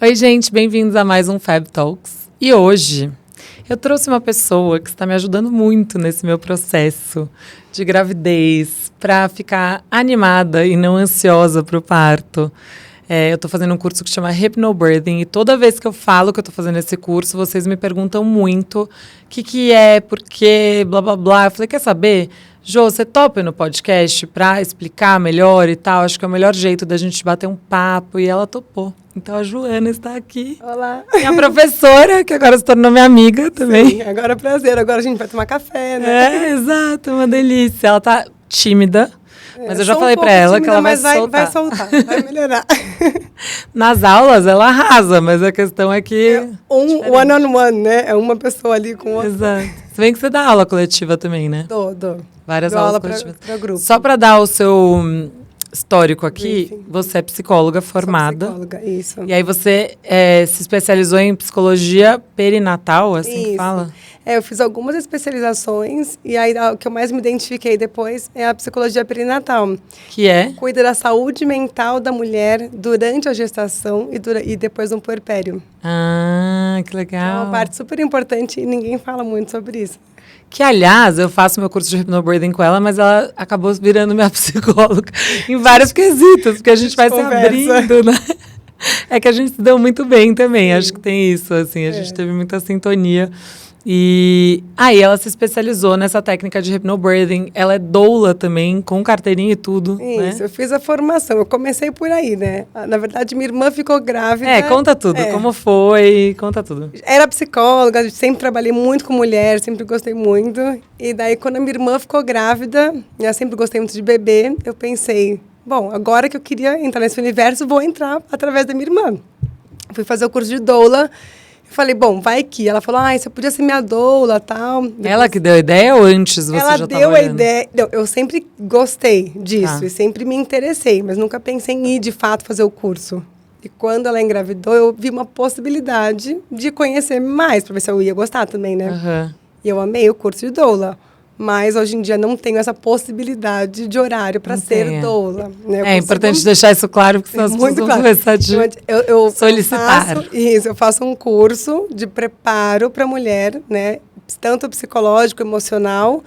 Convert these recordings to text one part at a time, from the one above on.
Oi, gente, bem-vindos a mais um Fab Talks. E hoje eu trouxe uma pessoa que está me ajudando muito nesse meu processo de gravidez para ficar animada e não ansiosa para o parto. Eu estou fazendo um curso que chama Hypnobirthing e toda vez que eu falo que eu estou fazendo esse curso, vocês me perguntam muito o que é, por quê, blá, blá, blá. Eu falei, quer saber? Jô, você topa no podcast para explicar melhor e tal? Acho que é o melhor jeito da gente bater um papo e ela topou. Então a Joana está aqui. Olá. Minha professora, que agora se tornou minha amiga também. Sim, agora é prazer. Agora a gente vai tomar café, né? Exato, uma delícia. Ela tá tímida, mas eu já falei para ela que ela vai soltar. Vai soltar, vai melhorar. Nas aulas ela arrasa, mas a questão é que... one-on-one, né? É uma pessoa ali com outra. Exato. Se bem que você dá aula coletiva também, né? Dou. Várias Dou aulas aula coletivas. pra grupo. Só para dar o seu histórico aqui, Briefing. Você é psicóloga formada. Sou psicóloga, isso. E aí você se especializou em psicologia perinatal, assim que fala? Eu fiz algumas especializações e aí o que eu mais me identifiquei depois é a psicologia perinatal. Que é? Cuida da saúde mental da mulher durante a gestação e depois no puerpério. Ah, que É legal. uma parte super importante e ninguém fala muito sobre isso. Que, aliás, eu faço meu curso de hypnobirthing com ela, mas ela acabou virando minha psicóloga em vários quesitos, porque a gente vai se abrindo, né? É que a gente se deu muito bem também, acho que tem isso, assim, a gente teve muita sintonia. E aí ela se especializou nessa técnica de hypnobirthing. Ela é doula também, com carteirinha e tudo, Isso, né? eu fiz a formação, eu comecei por aí, né? Na verdade, minha irmã ficou grávida. Conta tudo, como foi, conta tudo. Era psicóloga, sempre trabalhei muito com mulher, sempre gostei muito. E daí, quando a minha irmã ficou grávida, eu sempre gostei muito de bebê, eu pensei, bom, agora que eu queria entrar nesse universo, vou entrar através da minha irmã. Fui fazer o curso de doula. Falei, bom, vai que. Ela falou, você podia ser minha doula, tal. Depois, ela que deu a ideia ou antes você ela já estava deu a olhando? ideia. Não, eu sempre gostei disso e sempre me interessei, mas nunca pensei em ir, de fato, fazer o curso. E quando ela engravidou, eu vi uma possibilidade de conhecer mais, para ver se eu ia gostar também, né? Uhum. E eu amei o curso de doula. Mas hoje em dia não tenho essa possibilidade de horário para ser doula. Né? É importante deixar isso claro, porque senão as pessoas vão começar a te solicitar. Eu faço um curso de preparo para a mulher, né? Tanto psicológico, emocional,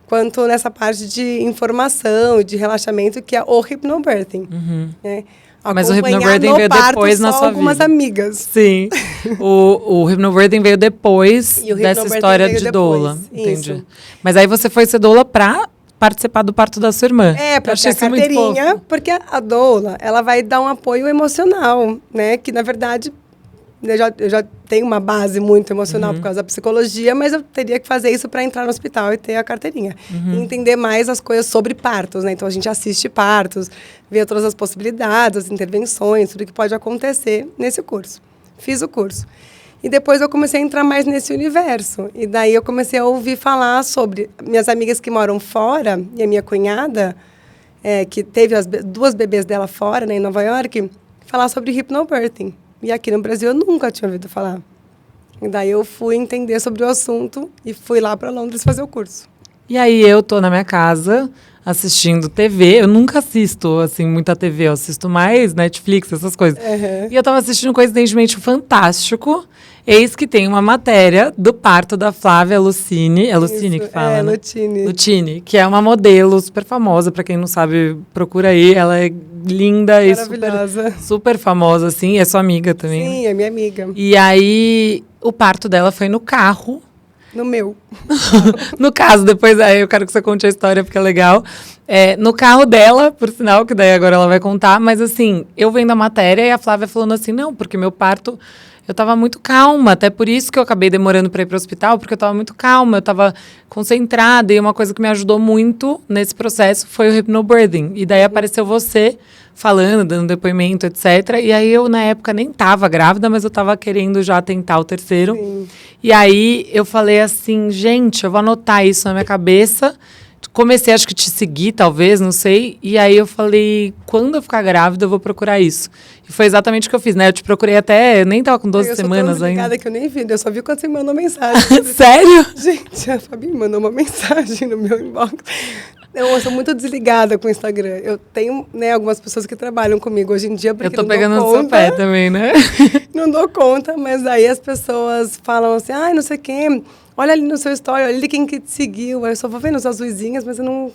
quanto nessa parte de informação e de relaxamento, que é o hypnobirthing. Né? Mas o hypnobirthing veio depois na sua vida. Algumas amigas. Sim. O hypnobirthing veio depois dessa história de doula. Entendi. Isso. Mas aí você foi ser doula para participar do parto da sua irmã. Para ter a carteirinha, porque a doula, ela vai dar um apoio emocional, né? Que, na verdade, eu já tenho uma base muito emocional por causa da psicologia, mas eu teria que fazer isso para entrar no hospital e ter a carteirinha. E entender mais as coisas sobre partos, né? Então, a gente assiste partos, vê todas as possibilidades, as intervenções, tudo que pode acontecer nesse curso. Fiz o curso. E depois eu comecei a entrar mais nesse universo. E daí eu comecei a ouvir falar sobre minhas amigas que moram fora, e a minha cunhada, que teve as duas bebês dela fora, né, em Nova York, falar sobre hypnobirthing. E aqui no Brasil eu nunca tinha ouvido falar. E daí eu fui entender sobre o assunto e fui lá para Londres fazer o curso. E aí eu tô na minha casa assistindo TV. Eu nunca assisto, assim, muita TV. Eu assisto mais Netflix, essas coisas. E eu tava assistindo coincidentemente Fantástico. Eis que tem uma matéria do parto da Flávia Lucchini. É Lucchini que fala, né? Lucchini, que é uma modelo super famosa. Pra quem não sabe, procura aí. Ela é linda e super famosa, assim. É sua amiga também. Sim, é minha amiga. E aí, o parto dela foi no carro. No meu. No caso, depois aí eu quero que você conte a história, porque é legal. No carro dela, por sinal, que daí agora ela vai contar. Mas assim, eu vendo a matéria e a Flávia falando assim, não, porque meu parto... Eu estava muito calma, até por isso que eu acabei demorando para ir para o hospital, porque eu estava muito calma, eu estava concentrada, e uma coisa que me ajudou muito nesse processo foi o hypnobirthing. E daí apareceu você falando, dando depoimento, etc. E aí eu, na época, nem estava grávida, mas eu estava querendo já tentar o terceiro. Sim. E aí eu falei assim, gente, eu vou anotar isso na minha cabeça. Comecei, acho que te seguir, talvez, não sei. E aí eu falei, quando eu ficar grávida, eu vou procurar isso. E foi exatamente o que eu fiz, né? Eu te procurei até, eu nem tava com 12 semanas ainda. Eu sou que eu nem vi, eu só vi quando você me mandou mensagem. Sério? Gente, a Fabi me mandou uma mensagem no meu inbox. Eu sou muito desligada com o Instagram. Eu tenho, né, algumas pessoas que trabalham comigo hoje em dia, porque Eu tô não pegando dou no conta, seu pé também, né? Não dou conta, mas aí as pessoas falam assim, ai, não sei quem, olha ali no seu story, olha ali quem que te seguiu. Aí eu só vou vendo as luzinhas, mas eu não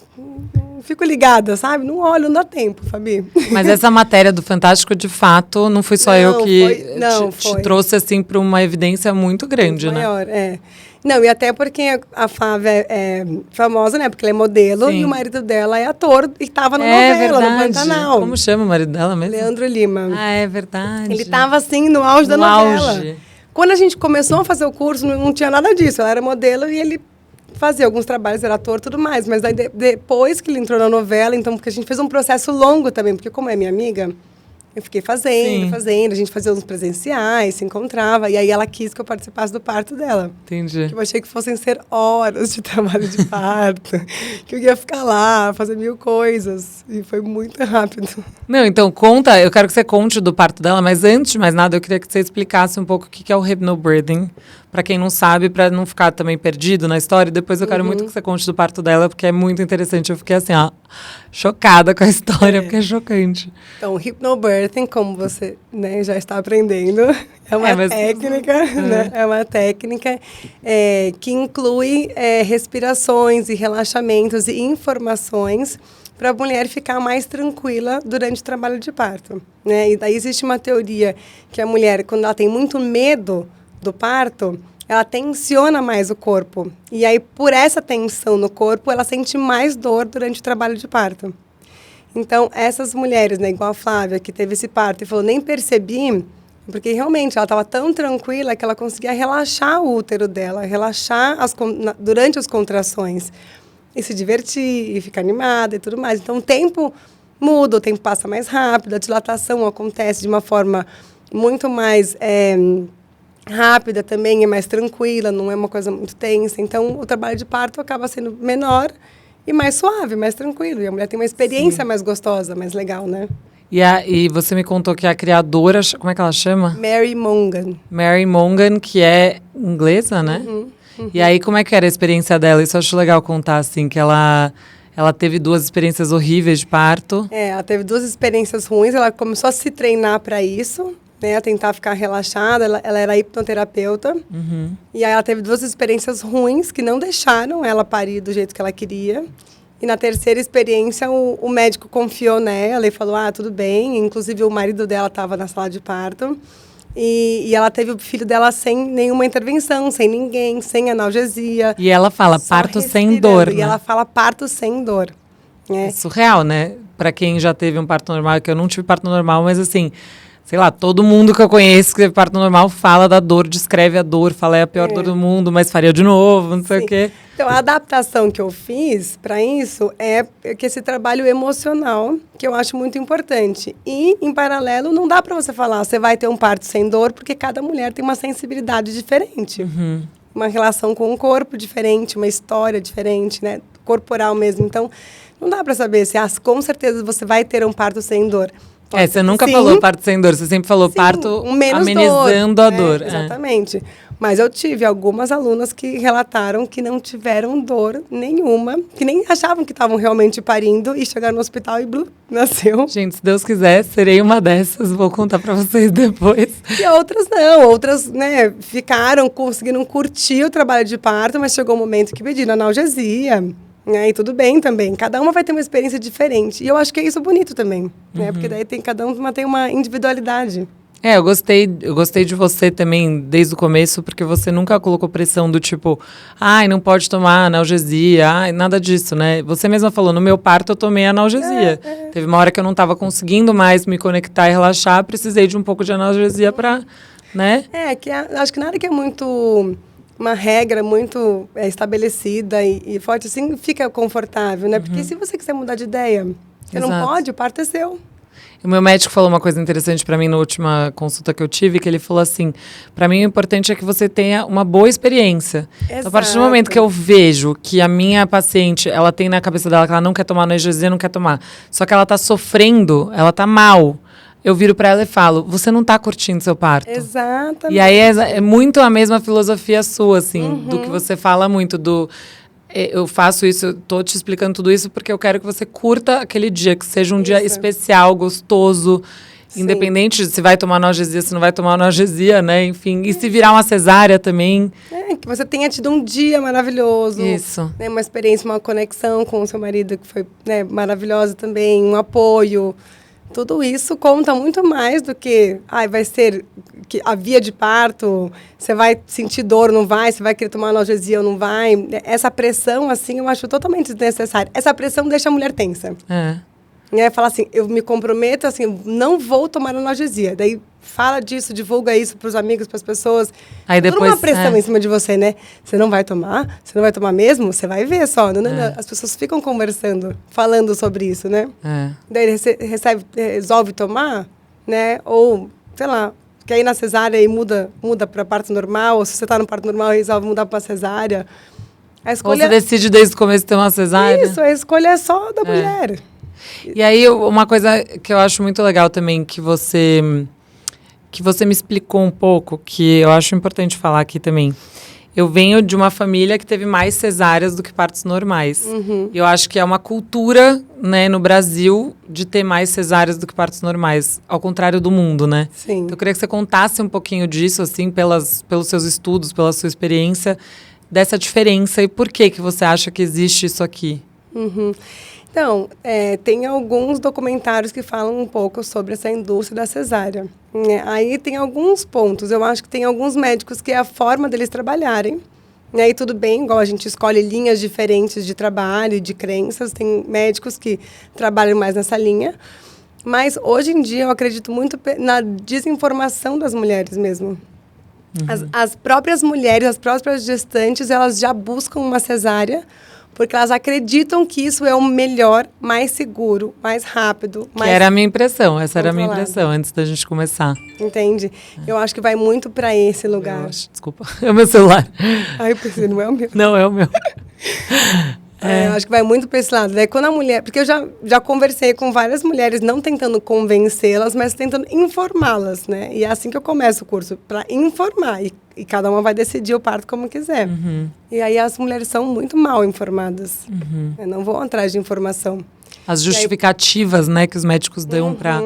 fico ligada, sabe? Não olho, não dá tempo, Fabi. Mas essa matéria do Fantástico, de fato, não fui só eu que te trouxe, assim, para uma evidência muito grande, muito né? maior, é. Não, e até porque a Flávia é famosa, né? Porque ela é modelo. Sim. E o marido dela é ator e estava na novela, verdade. no Pantanal. Como chama o marido dela mesmo? Leandro Lima. Ah, é verdade. Ele estava, assim, no auge da novela. Auge. Quando a gente começou a fazer o curso, não tinha nada disso. Ela era modelo e ele fazia alguns trabalhos, era ator e tudo mais. Mas daí, depois que ele entrou na novela, então, porque a gente fez um processo longo também, porque como é minha amiga, eu fiquei fazendo, a gente fazia uns presenciais, se encontrava, e aí ela quis que eu participasse do parto dela. Entendi. Que eu achei que fossem ser horas de trabalho de parto, que eu ia ficar lá, fazer mil coisas, e foi muito rápido. Não, então conta, eu quero que você conte do parto dela, mas antes de mais nada, eu queria que você explicasse um pouco o que é o hypnobirthing, para quem não sabe, para não ficar também perdido na história. Depois eu quero muito que você conte do parto dela, porque é muito interessante. Eu fiquei assim, ó, chocada com a história, porque é chocante. Então, hypnobirthing, como você, né, já está aprendendo, é uma técnica, né? É uma técnica que inclui respirações e relaxamentos e informações para a mulher ficar mais tranquila durante o trabalho de parto, né? E daí existe uma teoria que a mulher, quando ela tem muito medo do parto, ela tensiona mais o corpo. E aí, por essa tensão no corpo, ela sente mais dor durante o trabalho de parto. Então, essas mulheres, né, igual a Flávia, que teve esse parto e falou, nem percebi, porque realmente ela estava tão tranquila que ela conseguia relaxar o útero dela, relaxar durante as contrações. E se divertir, e ficar animada e tudo mais. Então, o tempo muda, o tempo passa mais rápido, a dilatação acontece de uma forma muito mais rápida também, é mais tranquila, não é uma coisa muito tensa. Então, o trabalho de parto acaba sendo menor e mais suave, mais tranquilo. E a mulher tem uma experiência mais gostosa, mais legal, né? E você me contou que a criadora, como é que ela chama? Mary Mongan. Mary Mongan, que é inglesa, né? Uhum. E aí, como é que era a experiência dela? Isso eu acho legal contar, assim, que ela teve 2 experiências horríveis de parto. Ela teve 2 experiências ruins, ela começou a se treinar para isso, né, a tentar ficar relaxada, ela era hipnoterapeuta, e aí ela teve 2 experiências ruins que não deixaram ela parir do jeito que ela queria. E na terceira experiência, o médico confiou nela e falou, tudo bem, inclusive o marido dela estava na sala de parto. E ela teve o filho dela sem nenhuma intervenção, sem ninguém, sem analgesia. E ela fala parto sem dor, né? E ela fala parto sem dor. É surreal, né? Pra quem já teve um parto normal, que eu não tive parto normal, mas assim, sei lá, todo mundo que eu conheço que teve parto normal fala da dor, descreve a dor, fala é a pior dor do mundo, mas faria de novo, não sei o quê. Então, a adaptação que eu fiz para isso é que esse trabalho emocional, que eu acho muito importante. E, em paralelo, não dá para você falar, você vai ter um parto sem dor, porque cada mulher tem uma sensibilidade diferente. Uma relação com o corpo diferente, uma história diferente, né? Corporal mesmo. Então, não dá para saber se, com certeza, você vai ter um parto sem dor. Você nunca falou parto sem dor, você sempre falou parto amenizando a dor. Exatamente. Mas eu tive algumas alunas que relataram que não tiveram dor nenhuma, que nem achavam que estavam realmente parindo e chegaram no hospital e nasceu. Gente, se Deus quiser, serei uma dessas, vou contar pra vocês depois. E outras não, outras, né, conseguiram curtir o trabalho de parto, mas chegou um momento que pediram analgesia. E tudo bem também. Cada uma vai ter uma experiência diferente. E eu acho que é isso bonito também, né? Porque daí cada uma tem uma individualidade. Eu gostei de você também desde o começo, porque você nunca colocou pressão do tipo, não pode tomar analgesia, nada disso, né? Você mesma falou, no meu parto eu tomei analgesia. Teve uma hora que eu não estava conseguindo mais me conectar e relaxar, precisei de um pouco de analgesia para, né? Acho que nada que é muito uma regra muito estabelecida e forte assim, fica confortável, né? Porque se você quiser mudar de ideia, você não pode, o parto é seu. O meu médico falou uma coisa interessante para mim na última consulta que eu tive, que ele falou assim, para mim o importante é que você tenha uma boa experiência. Então, a partir do momento que eu vejo que a minha paciente, ela tem na cabeça dela que ela não quer tomar analgesia, não quer tomar, só que ela tá sofrendo, ela tá mal, eu viro para ela e falo, você não tá curtindo seu parto. Exatamente. E aí é muito a mesma filosofia sua, assim, do que você fala muito, Eu faço isso, tô te explicando tudo isso porque eu quero que você curta aquele dia, que seja um dia especial, gostoso, sim, independente de se vai tomar analgesia, se não vai tomar analgesia, né? Enfim, e se virar uma cesárea também. Que você tenha tido um dia maravilhoso. Isso. Né, uma experiência, uma conexão com o seu marido que foi, né, maravilhosa também, um apoio. Tudo isso conta muito mais do que vai ser que a via de parto, você vai sentir dor, não vai, você vai querer tomar analgesia ou não vai. Essa pressão, assim, eu acho totalmente desnecessária. Essa pressão deixa a mulher tensa. Fala assim, eu me comprometo, assim, não vou tomar analgesia. Daí fala disso, divulga isso para os amigos, para as pessoas. Aí depois uma pressão em cima de você, né? Você não vai tomar? Você não vai tomar mesmo? Você vai ver só. As pessoas ficam conversando, falando sobre isso, né? Daí ele resolve tomar, né? Ou, sei lá, quer ir na cesárea e muda para parto normal. Ou se você está no parto normal, resolve mudar para cesárea. A escolha... Ou você decide desde o começo ter uma cesárea. Isso, a escolha é só da mulher. E aí, uma coisa que eu acho muito legal também, que você me explicou um pouco, que eu acho importante falar aqui também. Eu venho de uma família que teve mais cesáreas do que partos normais. E eu acho que é uma cultura, né, no Brasil, de ter mais cesáreas do que partos normais, ao contrário do mundo, né? Sim. Então, eu queria que você contasse um pouquinho disso, assim, pelos seus estudos, pela sua experiência, dessa diferença e por que você acha que existe isso aqui. Então, tem alguns documentários que falam um pouco sobre essa indústria da cesárea. Aí tem alguns pontos. Eu acho que tem alguns médicos que é a forma deles trabalharem. E tudo bem, igual a gente escolhe linhas diferentes de trabalho e de crenças. Tem médicos que trabalham mais nessa linha. Mas, hoje em dia, eu acredito muito na desinformação das mulheres mesmo. As próprias mulheres, as próprias gestantes, elas já buscam uma cesárea porque elas acreditam que isso é o melhor, mais seguro, mais rápido. Mais era a minha impressão, essa era a minha impressão antes da gente começar. Entende? Eu acho que vai muito para esse lugar. Desculpa, é o meu celular. Ai, eu pensei, não é o meu. Não, é o meu. Eu acho que vai muito para esse lado. Daí, quando a mulher... Porque eu já conversei com várias mulheres, não tentando convencê-las, mas tentando informá-las, né? E é assim que eu começo o curso, para informar. E cada uma vai decidir o parto como quiser. E aí as mulheres são muito mal informadas. Não vão atrás de informação. As justificativas, né, que os médicos dão para...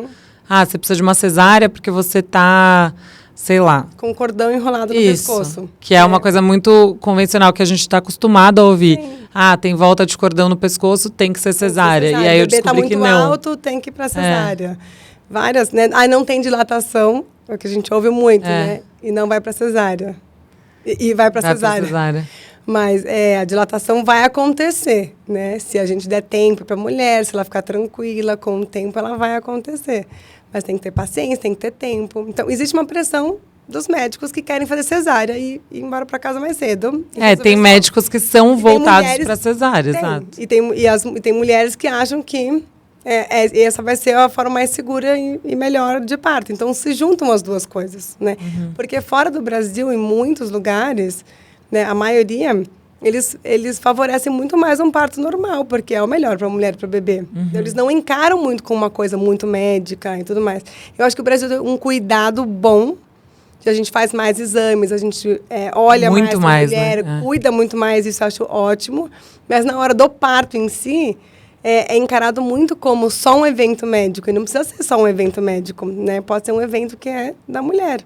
você precisa de uma cesárea porque você tá... sei lá. Com cordão enrolado no pescoço. Que é uma coisa muito convencional, que a gente está acostumado a ouvir. Sim. Tem volta de cordão no pescoço, tem que ser cesárea. E aí eu descobri que não. O bebê tá muito alto, tem que ir para cesárea. Várias, né? Não tem dilatação, é o que a gente ouve muito, né? E não vai para cesárea. E vai para cesárea. Mas a dilatação vai acontecer, né? Se a gente der tempo para a mulher, se ela ficar tranquila, com o tempo ela vai acontecer. Mas tem que ter paciência, tem que ter tempo. Então, existe uma pressão dos médicos que querem fazer cesárea e ir embora para casa mais cedo. Tem médicos que são voltados para cesárea, exato. E tem mulheres que acham que essa vai ser a forma mais segura e melhor de parto. Então, se juntam as duas coisas, né? Porque fora do Brasil, em muitos lugares, né, a maioria... Eles favorecem muito mais um parto normal, porque é o melhor para a mulher e para o bebê. Então, eles não encaram muito como uma coisa muito médica e tudo mais. Eu acho que o Brasil tem um cuidado bom, que a gente faz mais exames, a gente olha muito mais para a mulher, né? Cuida muito mais, isso eu acho ótimo. Mas na hora do parto em si, é encarado muito como só um evento médico. E não precisa ser só um evento médico, né? Pode ser um evento que é da mulher.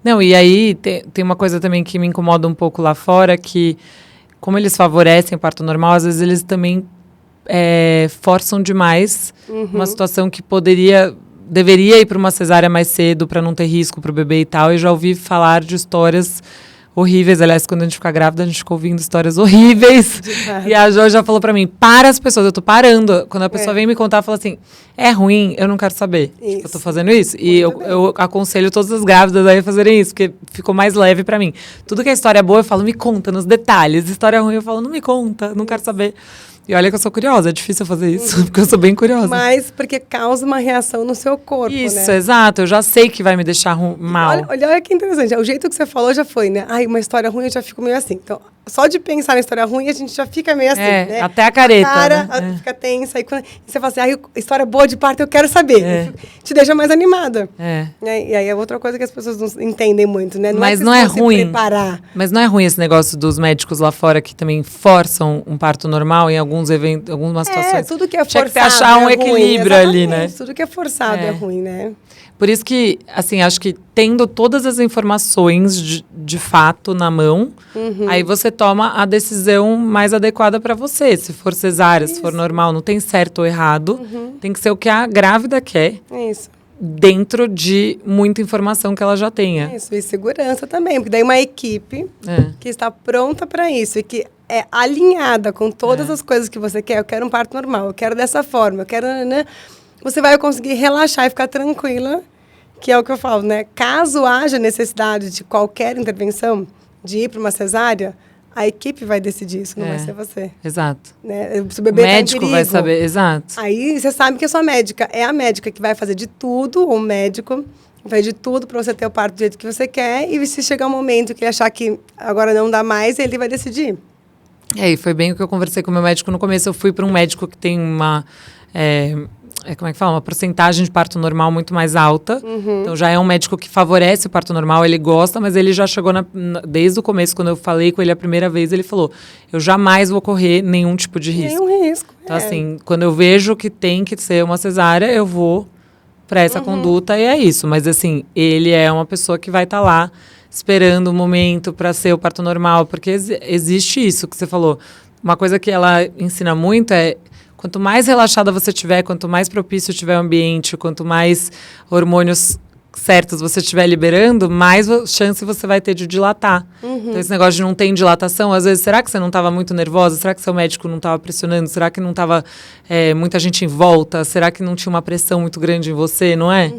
Não, e aí tem uma coisa também que me incomoda um pouco lá fora, que como eles favorecem o parto normal, às vezes eles também forçam demais uma situação que deveria ir para uma cesárea mais cedo para não ter risco para o bebê e tal. Eu já ouvi falar de histórias horríveis. Aliás, quando a gente fica grávida, a gente fica ouvindo histórias horríveis. E a Jo já falou pra mim, para as pessoas, eu tô parando. Quando a pessoa vem me contar, fala assim, é ruim, eu não quero saber. Tipo, eu tô fazendo isso. E eu aconselho todas as grávidas a fazerem isso, porque ficou mais leve pra mim. Tudo que é história boa, eu falo, me conta nos detalhes. História ruim, eu falo, não me conta, não quero saber. E olha que eu sou curiosa, é difícil fazer isso, porque eu sou bem curiosa. Mas porque causa uma reação no seu corpo, isso, né? Exato, eu já sei que vai me deixar mal. Olha que interessante, o jeito que você falou já foi, né? Uma história ruim eu já fico meio assim. Então, só de pensar na história ruim, a gente já fica meio assim, né? Até a careta, cara, né? fica tensa. E quando você fala assim, história boa de parto, eu quero saber. Te deixa mais animada. Né? E aí é outra coisa que as pessoas não entendem muito, né? Mas não é ruim. Mas não é ruim esse negócio dos médicos lá fora que também forçam um parto normal em alguns eventos, algumas situações. Tudo que é forçado. Tinha que achar um equilíbrio ali, né? Tudo que é forçado é ruim, né? Por isso que, assim, acho que tendo todas as informações de fato na mão, aí você toma a decisão mais adequada para você. Se for cesárea, se for normal, não tem certo ou errado. Tem que ser o que a grávida quer. Isso. Dentro de muita informação que ela já tenha. Isso, e segurança também. Porque daí uma equipe que está pronta para isso e que é alinhada com todas as coisas que você quer. Eu quero um parto normal, eu quero dessa forma, eu quero... Né? Você vai conseguir relaxar e ficar tranquila, que é o que eu falo, né? Caso haja necessidade de qualquer intervenção, de ir para uma cesárea, a equipe vai decidir isso, não vai ser você. Exato. Né? Se o bebê o médico vai saber, exato. Aí você sabe que a sua médica é a médica que vai fazer de tudo, ou o médico vai de tudo para você ter o parto do jeito que você quer, e se chegar um momento que ele achar que agora não dá mais, ele vai decidir. E foi bem o que eu conversei com o meu médico no começo. Eu fui para um médico que tem uma... como é que fala? Uma porcentagem de parto normal muito mais alta. Então, já é um médico que favorece o parto normal, ele gosta, mas ele já chegou desde o começo, quando eu falei com ele a primeira vez, ele falou, eu jamais vou correr nenhum tipo de risco. Nenhum risco. Então, assim, quando eu vejo que tem que ser uma cesárea, eu vou para essa conduta e é isso. Mas, assim, ele é uma pessoa que vai estar lá esperando o momento para ser o parto normal, porque existe isso que você falou. Uma coisa que ela ensina muito é... Quanto mais relaxada você tiver, quanto mais propício tiver o ambiente, quanto mais hormônios certos você estiver liberando, mais chance você vai ter de dilatar. Então, esse negócio de não ter dilatação, às vezes, será que você não estava muito nervosa? Será que seu médico não estava pressionando? Será que não estava muita gente em volta? Será que não tinha uma pressão muito grande em você, não é?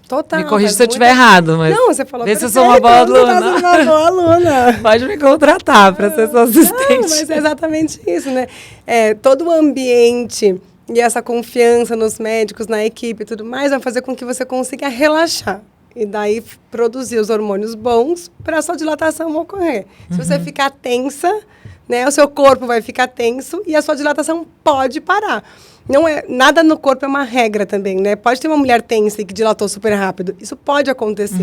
Total. Me corrija se eu estiver errado, mas... Não, você falou vê se eu sou uma boa aluna. Você tá uma boa aluna. Pode me contratar para ser sua assistente. Não, mas é exatamente isso, né? Todo o ambiente e essa confiança nos médicos, na equipe e tudo mais, vai fazer com que você consiga relaxar. E daí produzir os hormônios bons para a sua dilatação ocorrer. Se você ficar tensa, né, o seu corpo vai ficar tenso e a sua dilatação pode parar. Nada no corpo é uma regra também, né? Pode ter uma mulher tensa e que dilatou super rápido. Isso pode acontecer.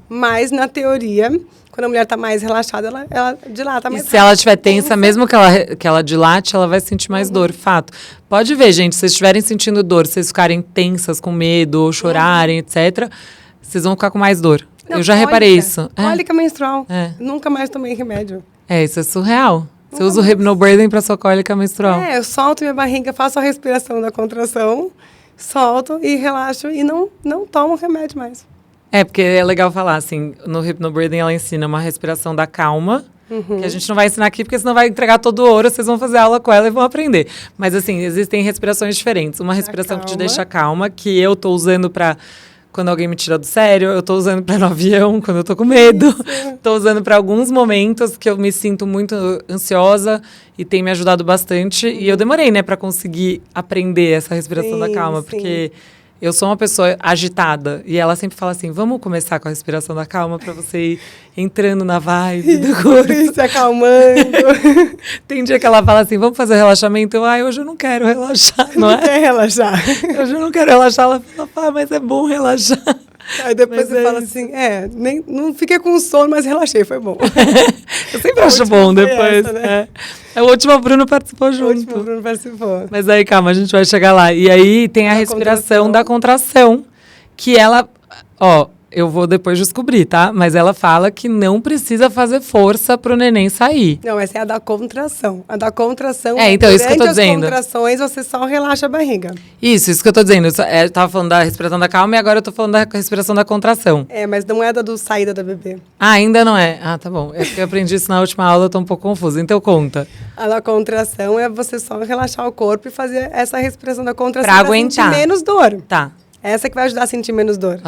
Mas, na teoria, quando a mulher está mais relaxada, ela dilata mais rápido. Se ela estiver tensa, mesmo que ela dilate, ela vai sentir mais dor, fato. Pode ver, gente, se vocês estiverem sentindo dor, se vocês ficarem tensas, com medo, ou chorarem, etc., vocês vão ficar com mais dor. Eu já reparei isso. Cólica menstrual. Nunca mais tomei remédio. Isso é surreal. Você usa o Hypnobirthing para sua cólica menstrual. Eu solto minha barriga, faço a respiração da contração, solto e relaxo e não tomo remédio mais. Porque é legal falar, assim, no Hypnobirthing ela ensina uma respiração da calma, que a gente não vai ensinar aqui, porque senão vai entregar todo o ouro, vocês vão fazer aula com ela e vão aprender. Mas, assim, existem respirações diferentes. Uma respiração que te deixa calma, que eu tô usando para... Quando alguém me tira do sério, eu tô usando para no avião, quando eu tô com medo. Tô usando para alguns momentos que eu me sinto muito ansiosa e tem me ajudado bastante. E eu demorei, né, para conseguir aprender essa respiração da calma, porque eu sou uma pessoa agitada. E ela sempre fala assim, vamos começar com a respiração da calma para você ir entrando na vibe do curso. Se acalmando. Tem dia que ela fala assim, vamos fazer relaxamento? Hoje eu não quero relaxar, não quer relaxar. Hoje eu não quero relaxar. Ela fala, mas é bom relaxar. Aí depois você fala assim, não fiquei com sono, mas relaxei, foi bom. Eu sempre acho bom depois. Essa, né? A última, o Bruno participou junto. O Bruno participou. Mas aí, calma, a gente vai chegar lá. E aí tem a respiração da contração, que ela, eu vou depois descobrir, tá? Mas ela fala que não precisa fazer força pro neném sair. Não, essa é a da contração. A da contração, então, isso que eu tô dizendo. As contrações, você só relaxa a barriga. Isso que eu tô dizendo. Eu tava falando da respiração da calma e agora eu tô falando da respiração da contração. Mas não é da do saída da bebê. Ainda não é? Tá bom. É porque eu aprendi isso na última aula, eu tô um pouco confusa. Então, conta. A da contração é você só relaxar o corpo e fazer essa respiração da contração pra aguentar. Sentir menos dor. Tá. Essa que vai ajudar a sentir menos dor.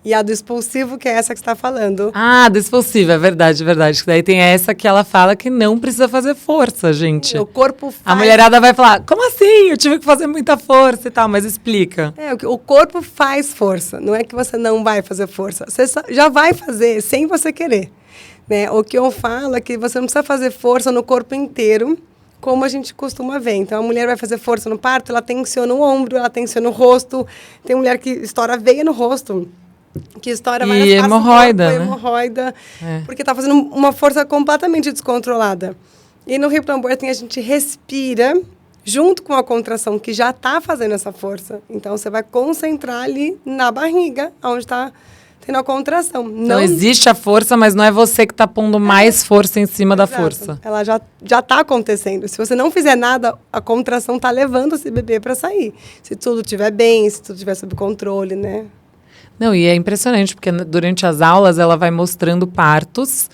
E a do expulsivo, que é essa que você está falando. Ah, do expulsivo, é verdade, é verdade. Daí tem essa que ela fala que não precisa fazer força, gente. O corpo faz... A mulherada vai falar, como assim? Eu tive que fazer muita força e tal, mas explica. O corpo faz força, não é que você não vai fazer força. Você já vai fazer sem você querer. Né? O que eu falo é que você não precisa fazer força no corpo inteiro, como a gente costuma ver. Então, a mulher vai fazer força no parto, ela tensiona o ombro, ela tensiona o rosto. Tem mulher que estoura a veia no rosto, que estoura várias partes hemorroida, do corpo, né? hemorroida, porque está fazendo uma força completamente descontrolada. E no hypnobirthing a gente respira junto com a contração que já está fazendo essa força. Então, você vai concentrar ali na barriga, onde está tendo a contração. Então, existe a força, mas não é você que está pondo mais força em cima da força. Ela já está acontecendo. Se você não fizer nada, a contração está levando esse bebê para sair. Se tudo estiver bem, se tudo estiver sob controle, né? Não, e é impressionante, porque durante as aulas ela vai mostrando partos,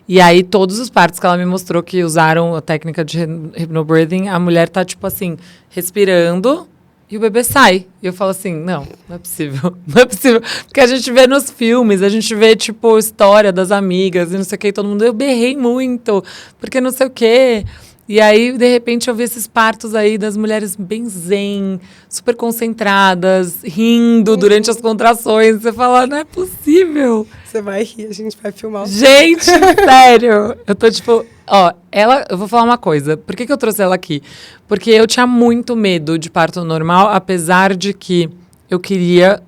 e aí todos os partos que ela me mostrou que usaram a técnica de hypnobirthing, a mulher tá, tipo assim, respirando e o bebê sai. E eu falo assim, não é possível, não é possível. Porque a gente vê nos filmes, a gente vê, tipo, história das amigas e não sei o que, e todo mundo, eu berrei muito, porque não sei o quê. E aí, de repente, eu vi esses partos aí das mulheres bem zen, super concentradas, rindo durante as contrações. Você fala, não é possível. Você vai rir, a gente vai filmar. Gente, sério. Eu tô tipo... Ó, eu vou falar uma coisa. Por que eu trouxe ela aqui? Porque eu tinha muito medo de parto normal, apesar de que eu queria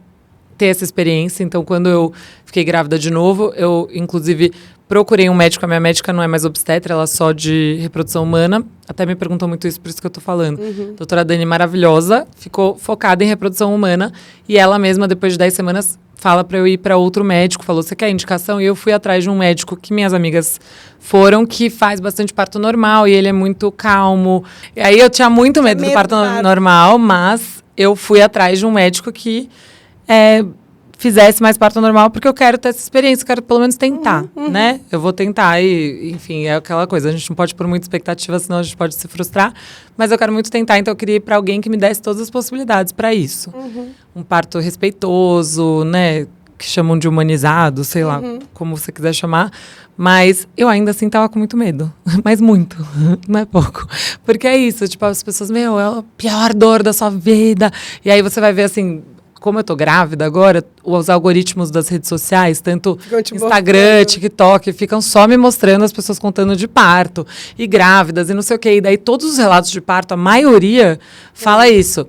ter essa experiência. Então, quando eu fiquei grávida de novo, eu, inclusive... procurei um médico, a minha médica não é mais obstetra, ela é só de reprodução humana. Até me perguntou muito isso, por isso que eu tô falando. Doutora Dani, maravilhosa, ficou focada em reprodução humana. E ela mesma, depois de 10 semanas, fala para eu ir para outro médico. Falou, você quer indicação? E eu fui atrás de um médico que minhas amigas foram, que faz bastante parto normal. E ele é muito calmo. E aí eu tinha muito medo do parto normal, mas eu fui atrás de um médico que... fizesse mais parto normal, porque eu quero ter essa experiência, eu quero pelo menos tentar, né? Eu vou tentar e, enfim, é aquela coisa. A gente não pode pôr muita expectativa, senão a gente pode se frustrar. Mas eu quero muito tentar, então eu queria ir para alguém que me desse todas as possibilidades para isso. Um parto respeitoso, né? Que chamam de humanizado, sei lá, como você quiser chamar. Mas eu ainda assim tava com muito medo. Mas muito, não é pouco. Porque é isso, tipo, as pessoas, é a pior dor da sua vida. E aí você vai ver assim... Como eu tô grávida agora, os algoritmos das redes sociais, tanto Instagram, TikTok, ficam só me mostrando as pessoas contando de parto e grávidas e não sei o quê. E daí todos os relatos de parto, a maioria fala isso.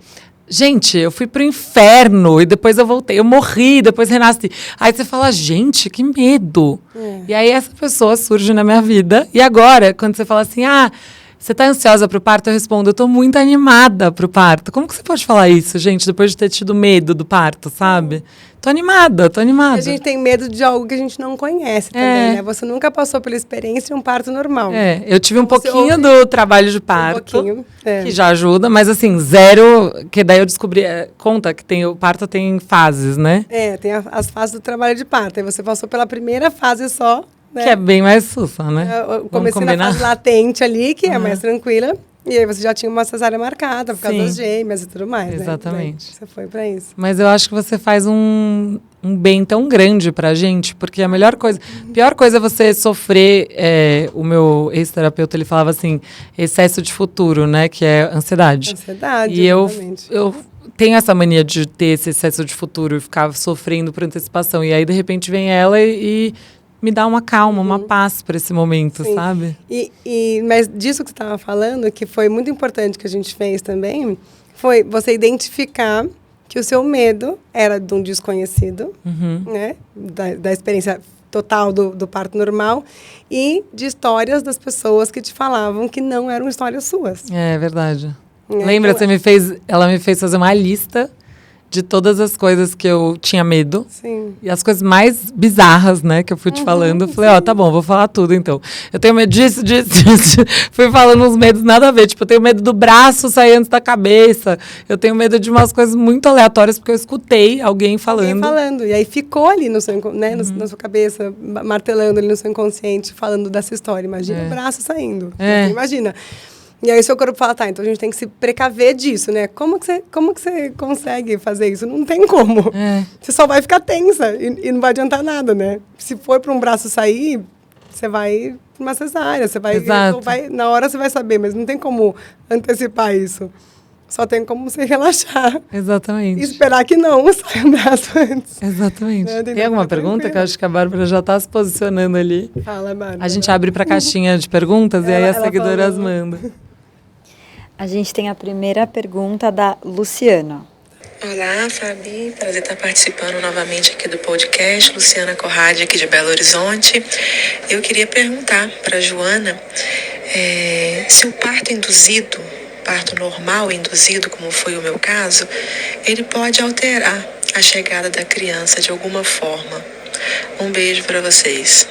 Gente, eu fui pro inferno e depois eu voltei, eu morri, depois renasci. Aí você fala, gente, que medo. E aí essa pessoa surge na minha vida. E agora, quando você fala assim, você tá ansiosa pro parto? Eu respondo, eu tô muito animada pro parto. Como que você pode falar isso, gente, depois de ter tido medo do parto, sabe? Tô animada. A gente tem medo de algo que a gente não conhece também, né? Você nunca passou pela experiência de um parto normal. Eu tive um pouquinho do trabalho de parto, que já ajuda, mas assim, zero, que daí eu descobri, conta que o parto tem fases, né? Tem as fases do trabalho de parto. Aí você passou pela primeira fase só, né? Que é bem mais sussa, né? Eu comecei na fase latente ali, que é mais tranquila. E aí você já tinha uma cesárea marcada por causa das gêmeas e tudo mais, Exatamente. Né? Você foi pra isso. Mas eu acho que você faz um bem tão grande pra gente, porque a pior coisa é você sofrer, o meu ex-terapeuta, ele falava assim, excesso de futuro, né? Que é ansiedade. E eu tenho essa mania de ter esse excesso de futuro e ficar sofrendo por antecipação. E aí, de repente, vem ela e me dá uma calma, uma paz para esse momento, sabe? Mas disso que você estava falando, que foi muito importante que a gente fez também, foi você identificar que o seu medo era de um desconhecido, né? Da experiência total do parto normal e de histórias das pessoas que te falavam que não eram histórias suas. É verdade. Lembra, ela me fez fazer uma lista de todas as coisas que eu tinha medo. Sim. E as coisas mais bizarras, né, que eu fui te falando. Eu falei, tá bom, vou falar tudo, então. Eu tenho medo disso. Fui falando uns medos nada a ver. Tipo, eu tenho medo do braço sair antes da cabeça. Eu tenho medo de umas coisas muito aleatórias, porque eu escutei alguém falando. E aí ficou ali no seu, né, na sua cabeça, martelando ali no seu inconsciente, falando dessa história. Imagina o braço saindo. Imagina. E aí o seu corpo fala, tá, então a gente tem que se precaver disso, né? Como que você consegue fazer isso? Não tem como. Você só vai ficar tensa e não vai adiantar nada, né? Se for para um braço sair, você vai para uma cesárea, você vai, na hora você vai saber, mas não tem como antecipar isso. Só tem como você relaxar. Exatamente. E esperar que não saia o braço antes. Exatamente. Tem alguma pergunta? Que eu acho que a Bárbara já está se posicionando ali. Fala, Bárbara. A gente abre para a caixinha de perguntas e aí as seguidoras mandam. A gente tem a primeira pergunta da Luciana. Olá, Fabi. Prazer estar participando novamente aqui do podcast. Luciana Corradi, aqui de Belo Horizonte. Eu queria perguntar para a Joana se o parto induzido, parto normal induzido, como foi o meu caso, ele pode alterar a chegada da criança de alguma forma. Um beijo para vocês.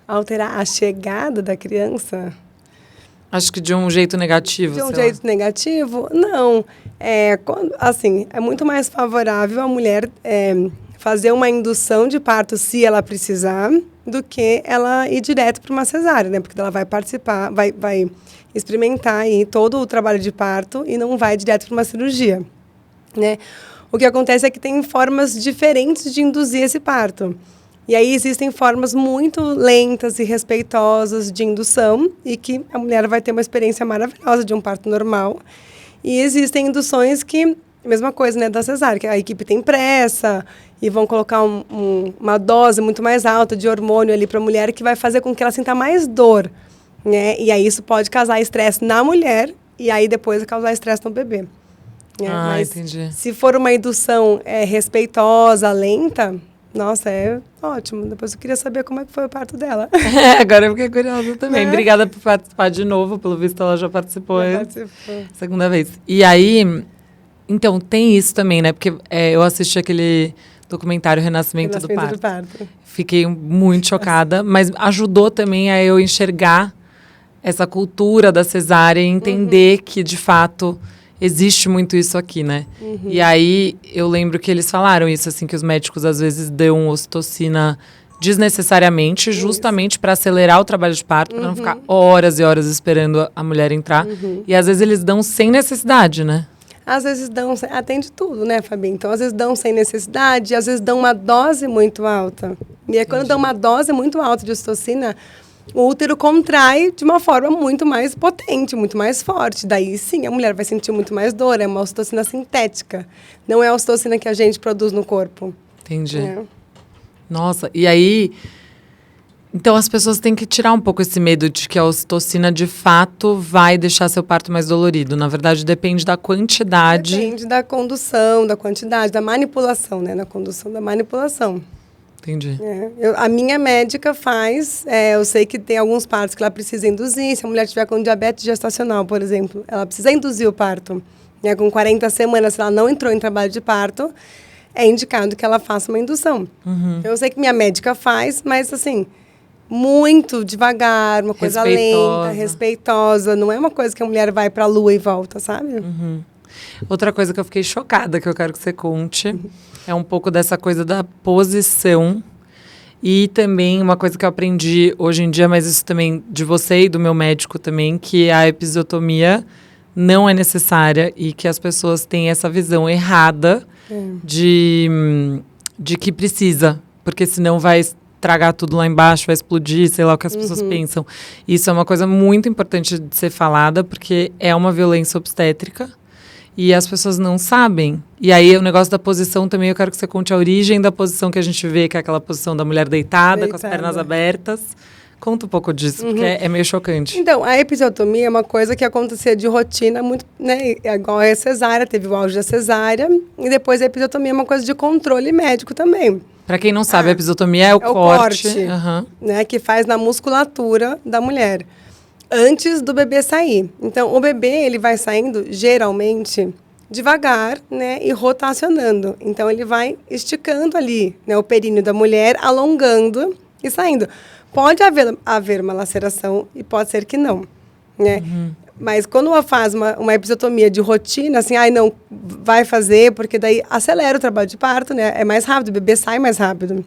Alterar a chegada da criança? Acho que de um jeito negativo. De um jeito negativo? Não. É muito mais favorável a mulher fazer uma indução de parto se ela precisar, do que ela ir direto para uma cesárea, né? Porque ela vai participar, vai experimentar aí todo o trabalho de parto e não vai direto para uma cirurgia, né? O que acontece é que tem formas diferentes de induzir esse parto. E aí existem formas muito lentas e respeitosas de indução e que a mulher vai ter uma experiência maravilhosa de um parto normal. E existem induções que, mesma coisa, né, da cesárea, que a equipe tem pressa e vão colocar uma dose muito mais alta de hormônio ali para a mulher que vai fazer com que ela sinta mais dor, né? E aí isso pode causar estresse na mulher e aí depois causar estresse no bebê. Né? Mas entendi. Se for uma indução respeitosa, lenta, nossa, é ótimo. Depois eu queria saber como é que foi o parto dela. Agora eu fiquei curiosa também. Obrigada por participar de novo. Pelo visto, ela já participou. Segunda vez. E aí, então, tem isso também, né? Porque eu assisti aquele documentário Renascimento do Parto. Fiquei muito chocada, mas ajudou também a eu enxergar essa cultura da cesárea e entender que, de fato, existe muito isso aqui, né? E aí, eu lembro que eles falaram isso, assim, que os médicos, às vezes, dão ocitocina desnecessariamente, justamente para acelerar o trabalho de parto, para não ficar horas e horas esperando a mulher entrar. E, às vezes, eles dão sem necessidade, né? Às vezes dão, atende tudo, né, Fabi? Então, às vezes dão sem necessidade, às vezes dão uma dose muito alta. E aí, quando dão uma dose muito alta de ocitocina, o útero contrai de uma forma muito mais potente, muito mais forte. Daí, sim, a mulher vai sentir muito mais dor. É uma ocitocina sintética. Não é a ocitocina que a gente produz no corpo. Entendi. Nossa, e aí... Então, as pessoas têm que tirar um pouco esse medo de que a ocitocina, de fato, vai deixar seu parto mais dolorido. Na verdade, depende da quantidade. Depende da condução, da quantidade, da manipulação, né? Da condução, da manipulação. Entendi. A minha médica faz, eu sei que tem alguns partos que ela precisa induzir. Se a mulher tiver com diabetes gestacional, por exemplo, ela precisa induzir o parto. Né? Com 40 semanas, se ela não entrou em trabalho de parto, é indicado que ela faça uma indução. Eu sei que minha médica faz, mas assim... muito devagar, uma coisa lenta, respeitosa. Não é uma coisa que a mulher vai para a lua e volta, sabe? Outra coisa que eu fiquei chocada, que eu quero que você conte, é um pouco dessa coisa da posição. E também uma coisa que eu aprendi hoje em dia, mas isso também de você e do meu médico também, que a episiotomia não é necessária e que as pessoas têm essa visão errada de que precisa, porque senão vai... tragar tudo lá embaixo, vai explodir, sei lá o que as pessoas pensam. Isso é uma coisa muito importante de ser falada, porque é uma violência obstétrica e as pessoas não sabem. E aí o negócio da posição também, eu quero que você conte a origem da posição que a gente vê, que é aquela posição da mulher deitada. Com as pernas abertas. Conta um pouco disso, porque é meio chocante. Então, a episiotomia é uma coisa que acontecia de rotina, muito, né? Igual a cesárea, teve o auge da cesárea, e depois a episiotomia é uma coisa de controle médico também. Para quem não sabe, a episiotomia é o corte. Né, que faz na musculatura da mulher, antes do bebê sair. Então, o bebê ele vai saindo, geralmente, devagar, né, e rotacionando. Então, ele vai esticando ali, né, o períneo da mulher, alongando e saindo. Pode haver uma laceração e pode ser que não, né? Mas quando ela faz uma episiotomia de rotina, assim, não vai fazer, porque daí acelera o trabalho de parto, né? É mais rápido, o bebê sai mais rápido.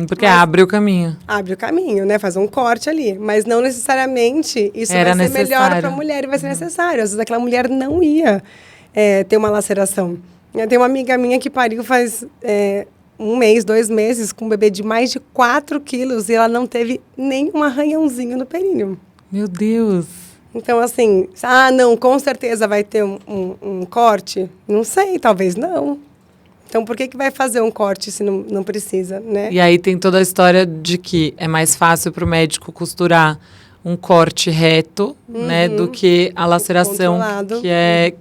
Porque abre o caminho. Abre o caminho, né? Faz um corte ali. Mas não necessariamente isso Era vai ser melhor necessário. para a mulher e vai ser necessário. Às vezes aquela mulher não ia ter uma laceração. Eu tenho uma amiga minha que pariu faz 1 mês, 2 meses, com um bebê de mais de 4 quilos e ela não teve nem um arranhãozinho no períneo. Meu Deus. Então, assim, não, com certeza vai ter um corte? Não sei, talvez não. Então, por que vai fazer um corte se não precisa, né? E aí tem toda a história de que é mais fácil para o médico costurar um corte reto, né, do que a laceração, Controlado.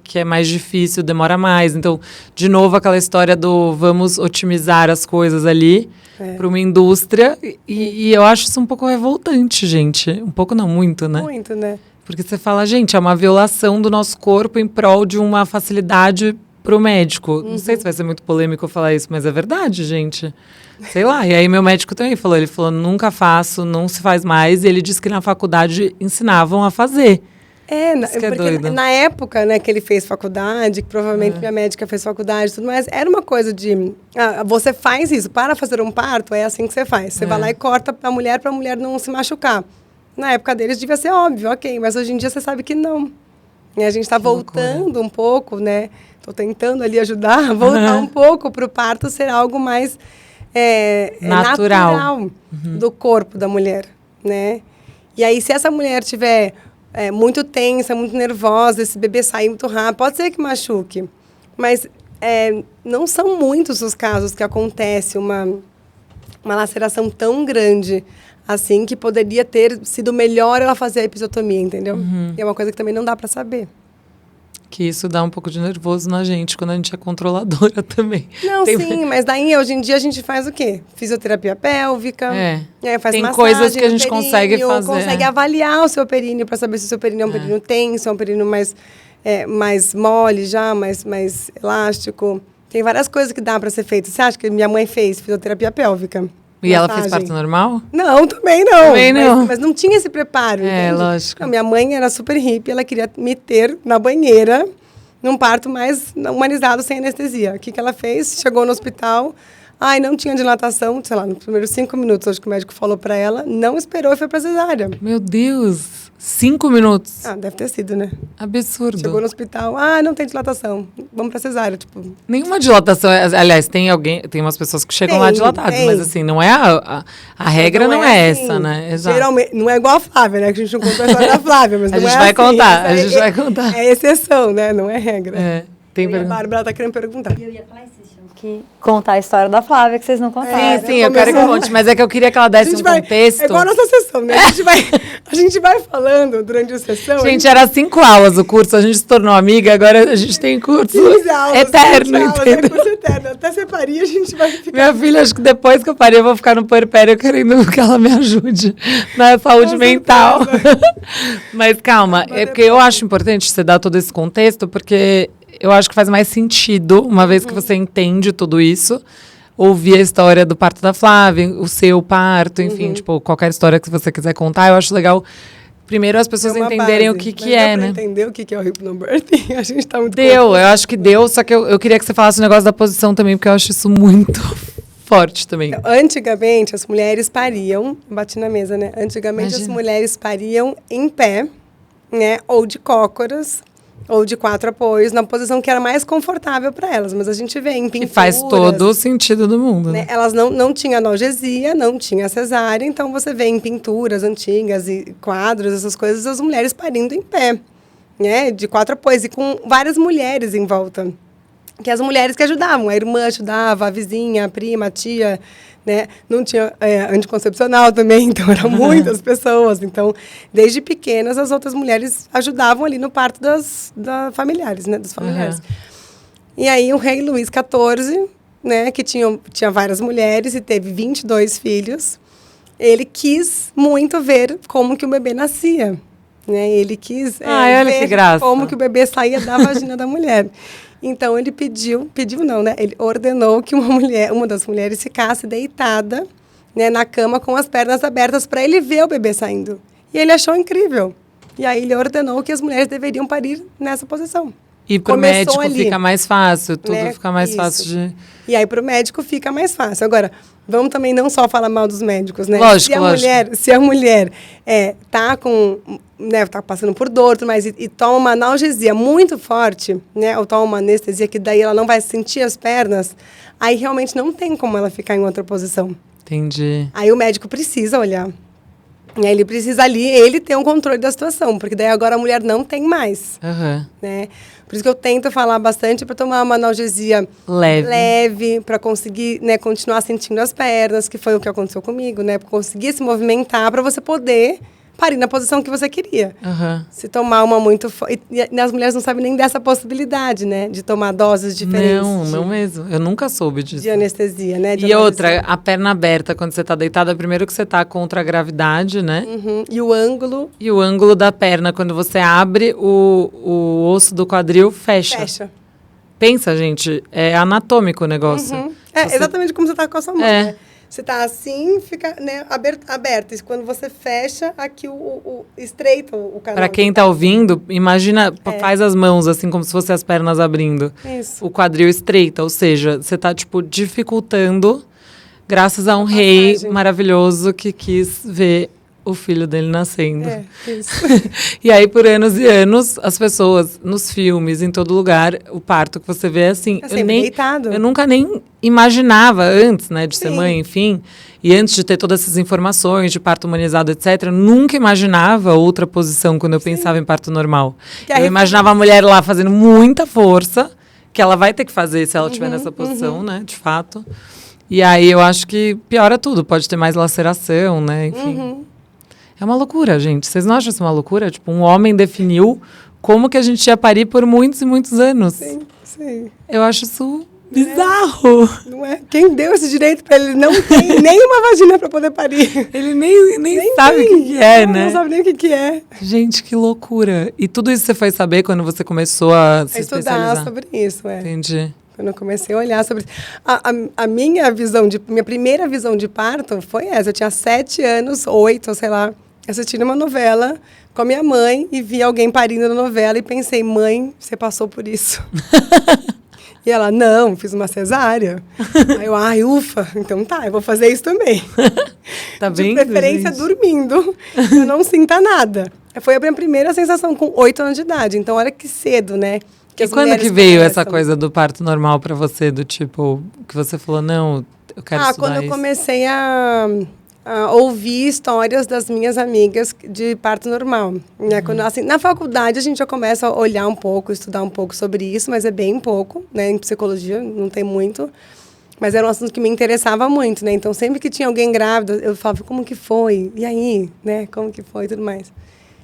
que é mais difícil, demora mais. Então, de novo, aquela história do vamos otimizar as coisas ali para uma indústria. E eu acho isso um pouco revoltante, gente. Um pouco não, muito, né? Muito, né? Porque você fala, gente, é uma violação do nosso corpo em prol de uma facilidade pro médico. Não sei se vai ser muito polêmico eu falar isso, mas é verdade, gente. Sei lá. E aí meu médico também falou, ele falou, nunca faço, não se faz mais. E ele disse que na faculdade ensinavam a fazer. Isso que é porque doido. na época, né, que ele fez faculdade, que provavelmente minha médica fez faculdade e tudo mais, era uma coisa de, você faz isso, para fazer um parto, é assim que você faz. Você vai lá e corta pra mulher não se machucar. Na época deles devia ser óbvio, ok, mas hoje em dia você sabe que não. E a gente está voltando um pouco, né? Estou tentando ali ajudar, voltar um pouco para o parto ser algo mais natural do corpo da mulher, né? E aí, se essa mulher tiver muito tensa, muito nervosa, esse bebê sair muito rápido, pode ser que machuque. Mas não são muitos os casos que acontece uma laceração tão grande assim, que poderia ter sido melhor ela fazer a episiotomia, entendeu? E é uma coisa que também não dá para saber. Que isso dá um pouco de nervoso na gente, quando a gente é controladora também. Não, sim, mas daí, hoje em dia, a gente faz o quê? Fisioterapia pélvica, faz tem massagem coisas que a gente no consegue períneo, fazer. consegue avaliar o seu períneo para saber se o seu períneo é um períneo tenso, é um períneo mais mole já, mais elástico. Tem várias coisas que dá para ser feito. Você acha que minha mãe fez fisioterapia pélvica? E ela fez parto normal? Não, também não. Também não. Mas não tinha esse preparo, entende? Lógico. Não, minha mãe era super hippie, ela queria me ter na banheira, num parto mais humanizado, sem anestesia. O que ela fez? Chegou no hospital, não tinha dilatação, sei lá, nos primeiros 5 minutos, acho que o médico falou pra ela, não esperou e foi pra cesárea. Meu Deus! 5 minutos? Deve ter sido, né? Absurdo. Chegou no hospital, não tem dilatação, vamos pra cesárea, tipo... Nenhuma dilatação, aliás, tem umas pessoas que chegam lá dilatadas, mas assim, não é a regra não é assim, essa, né? Exato. Geralmente, não é igual a Flávia, né? Que a gente não contou a história da Flávia, mas A não gente é vai assim, contar, a gente vai contar. É exceção, né? Não é regra. Tem E a pergunta? Bárbara tá querendo perguntar. Eu ia falar isso, vocês tinham que contar a história da Flávia, que vocês não contaram. Sim, eu quero que conte, mas é que eu queria que ela desse um contexto. É igual a nossa sessão, né? A gente vai falando durante a sessão. Gente, era 5 aulas o curso, a gente se tornou amiga, agora a gente tem curso 15 aulas, eterno, 15 aulas, entendeu? curso eterno. Até você parir, a gente vai ficar... Minha filha, acho que depois que eu parei, eu vou ficar no puerpério querendo que ela me ajude na saúde Com mental. certeza. Mas calma, é porque eu acho importante você dar todo esse contexto, porque eu acho que faz mais sentido, uma vez que você entende tudo isso, ouvir a história do parto da Flávia, o seu parto, enfim, tipo, qualquer história que você quiser contar, eu acho legal, primeiro, as pessoas entenderem base, o que mas é, deu pra né? entender o que é o hypnobirthing? A gente tá muito... Deu, eu acho que deu, só que eu queria que você falasse o negócio da posição também, porque eu acho isso muito forte também. Antigamente, as mulheres pariam... Bati na mesa, né? Antigamente, as mulheres pariam em pé, né? Ou de cócoras, ou de 4 apoios, na posição que era mais confortável para elas. Mas a gente vê em pinturas... Que faz todo o sentido do mundo. Né? Elas não tinham analgesia, não tinha cesárea, então você vê em pinturas antigas e quadros, essas coisas, as mulheres parindo em pé, né? De 4 apoios, e com várias mulheres em volta. Que as mulheres que ajudavam, a irmã ajudava, a vizinha, a prima, a tia, né? Não tinha anticoncepcional também, então eram muitas pessoas. Então, desde pequenas, as outras mulheres ajudavam ali no parto das familiares, né? Dos familiares. E aí, o rei Luís XIV, né? Que tinha várias mulheres e teve 22 filhos, ele quis muito ver como que o bebê nascia. Né? Ele quis olha ver que graça. como que o bebê saía da vagina da mulher. Então, ele pediu não, né? Ele ordenou que uma das mulheres ficasse deitada, né, na cama com as pernas abertas para ele ver o bebê saindo. E ele achou incrível. E aí ele ordenou que as mulheres deveriam parir nessa posição. E pro Começou médico ali, fica mais fácil, tudo né? fica mais Isso. fácil de... E aí, para o médico, fica mais fácil. Agora, vamos também não só falar mal dos médicos, né? Lógico, se a mulher tá com, né, tá passando por dor, mas e toma uma analgesia muito forte, né? Ou toma uma anestesia que daí ela não vai sentir as pernas, aí realmente não tem como ela ficar em outra posição. Entendi. Aí o médico precisa olhar. E aí ele precisa ali, ele ter um controle da situação, porque daí agora a mulher não tem mais, né? Por isso que eu tento falar bastante para tomar uma analgesia leve para conseguir, né, continuar sentindo as pernas, que foi o que aconteceu comigo, né? Pra conseguir se movimentar para você poder parir na posição que você queria. Se tomar uma muito forte... E as mulheres não sabem nem dessa possibilidade, né? De tomar doses diferentes. Não mesmo. Eu nunca soube disso. De anestesia, né? E outra, a perna aberta, quando você tá deitada, primeiro que você tá contra a gravidade, né? E o ângulo... E o ângulo da perna, quando você abre, o osso do quadril fecha. Pensa, gente, é anatômico o negócio. Exatamente como você tá com a sua mão, né? Você tá assim, fica, né, aberto. E quando você fecha, aqui estreita o canal. Para quem tá ouvindo, imagina, faz as mãos assim, como se fossem as pernas abrindo. Isso. O quadril estreita, ou seja, você tá, tipo, dificultando, graças a um rei maravilhoso que quis ver o filho dele nascendo. Isso. E aí, por anos e anos, as pessoas, nos filmes, em todo lugar, o parto que você vê é assim. Tá sempre deitado. Eu nunca nem imaginava antes, né, de ser mãe, enfim. E antes de ter todas essas informações de parto humanizado, etc., eu nunca imaginava outra posição quando eu pensava em parto normal. Eu imaginava a mulher lá fazendo muita força, que ela vai ter que fazer se ela estiver nessa posição, né, de fato. E aí eu acho que piora tudo, pode ter mais laceração, né, enfim. É uma loucura, gente. Vocês não acham isso uma loucura? Tipo, um homem definiu como que a gente ia parir por muitos e muitos anos. Sim. Eu acho isso bizarro. Não é? Quem deu esse direito pra ele? Não tem nenhuma vagina pra poder parir. Ele nem sabe o que é, né? Não sabe nem o que é. Gente, que loucura. E tudo isso você foi saber quando você começou a se especializar? Estudar sobre isso, Entendi. Quando eu comecei a olhar sobre isso. A minha primeira visão de parto foi essa. Eu tinha 7 anos, 8, sei lá, assistindo uma novela com a minha mãe e vi alguém parindo na novela e pensei, mãe, você passou por isso. E ela, não, fiz uma cesárea. Aí eu, ufa, então tá, eu vou fazer isso também. Tá de vendo, preferência gente? Dormindo, eu não sinta nada. Foi a minha primeira sensação com 8 anos de idade. Então, olha que cedo, né? E quando que veio essa coisa do parto normal pra você? Do tipo, que você falou, não, eu quero estudar quando eu isso. comecei a ouvir histórias das minhas amigas de parto normal. Né? Quando, assim, na faculdade, a gente já começa a olhar um pouco, estudar um pouco sobre isso, mas é bem pouco, né? Em psicologia não tem muito. Mas era um assunto que me interessava muito, né? Então, sempre que tinha alguém grávida, eu falava, como que foi? E aí? Né? Como que foi? E tudo mais.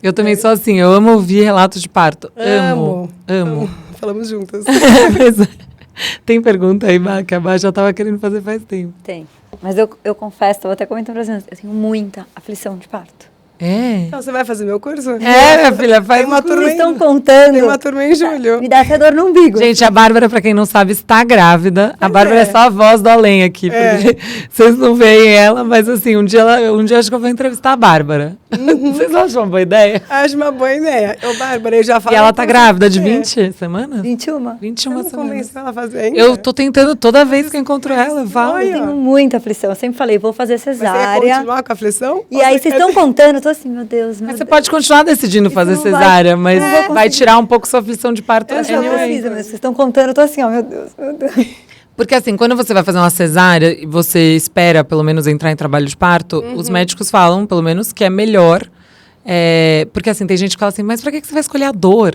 Eu também sou assim, eu amo ouvir relatos de parto. Amo. Falamos juntas. Tem pergunta aí, que a Bá já estava querendo fazer faz tempo. Tem. Mas eu confesso, estava até comentando pra vocês, eu tenho muita aflição de parto. É? Então, você vai fazer meu curso? Minha filha, faz uma turma. Vocês estão contando. Tem uma turma em julho. Me dá até dor no umbigo. Gente, a Bárbara, pra quem não sabe, está grávida. A Bárbara é só a voz do além aqui, porque vocês não veem ela, mas assim, um dia acho que eu vou entrevistar a Bárbara. Vocês acham uma boa ideia? Acho uma boa ideia. Ô, Bárbara, eu já falei. E ela tá grávida de 20 semanas? 21. 21 semanas. Convenceu ela a fazer ainda? Eu tô tentando toda vez que eu encontro ela, eu falo. Eu tenho muita aflição. Eu sempre falei, vou fazer cesárea. Você quer continuar com a aflição? E aí, vocês estão contando, eu tô assim, meu Deus, meu Mas Deus. você pode continuar decidindo fazer não vai- cesárea, mas não vou vai conseguir. tirar um pouco sua aflição de parto. Eu não anyway. preciso, mas vocês estão contando, eu tô assim, ó, meu Deus, meu Deus. Porque assim, quando você vai fazer uma cesárea e você espera, pelo menos, entrar em trabalho de parto, os médicos falam, pelo menos, que é melhor. Porque assim, tem gente que fala assim, mas pra que você vai escolher a dor?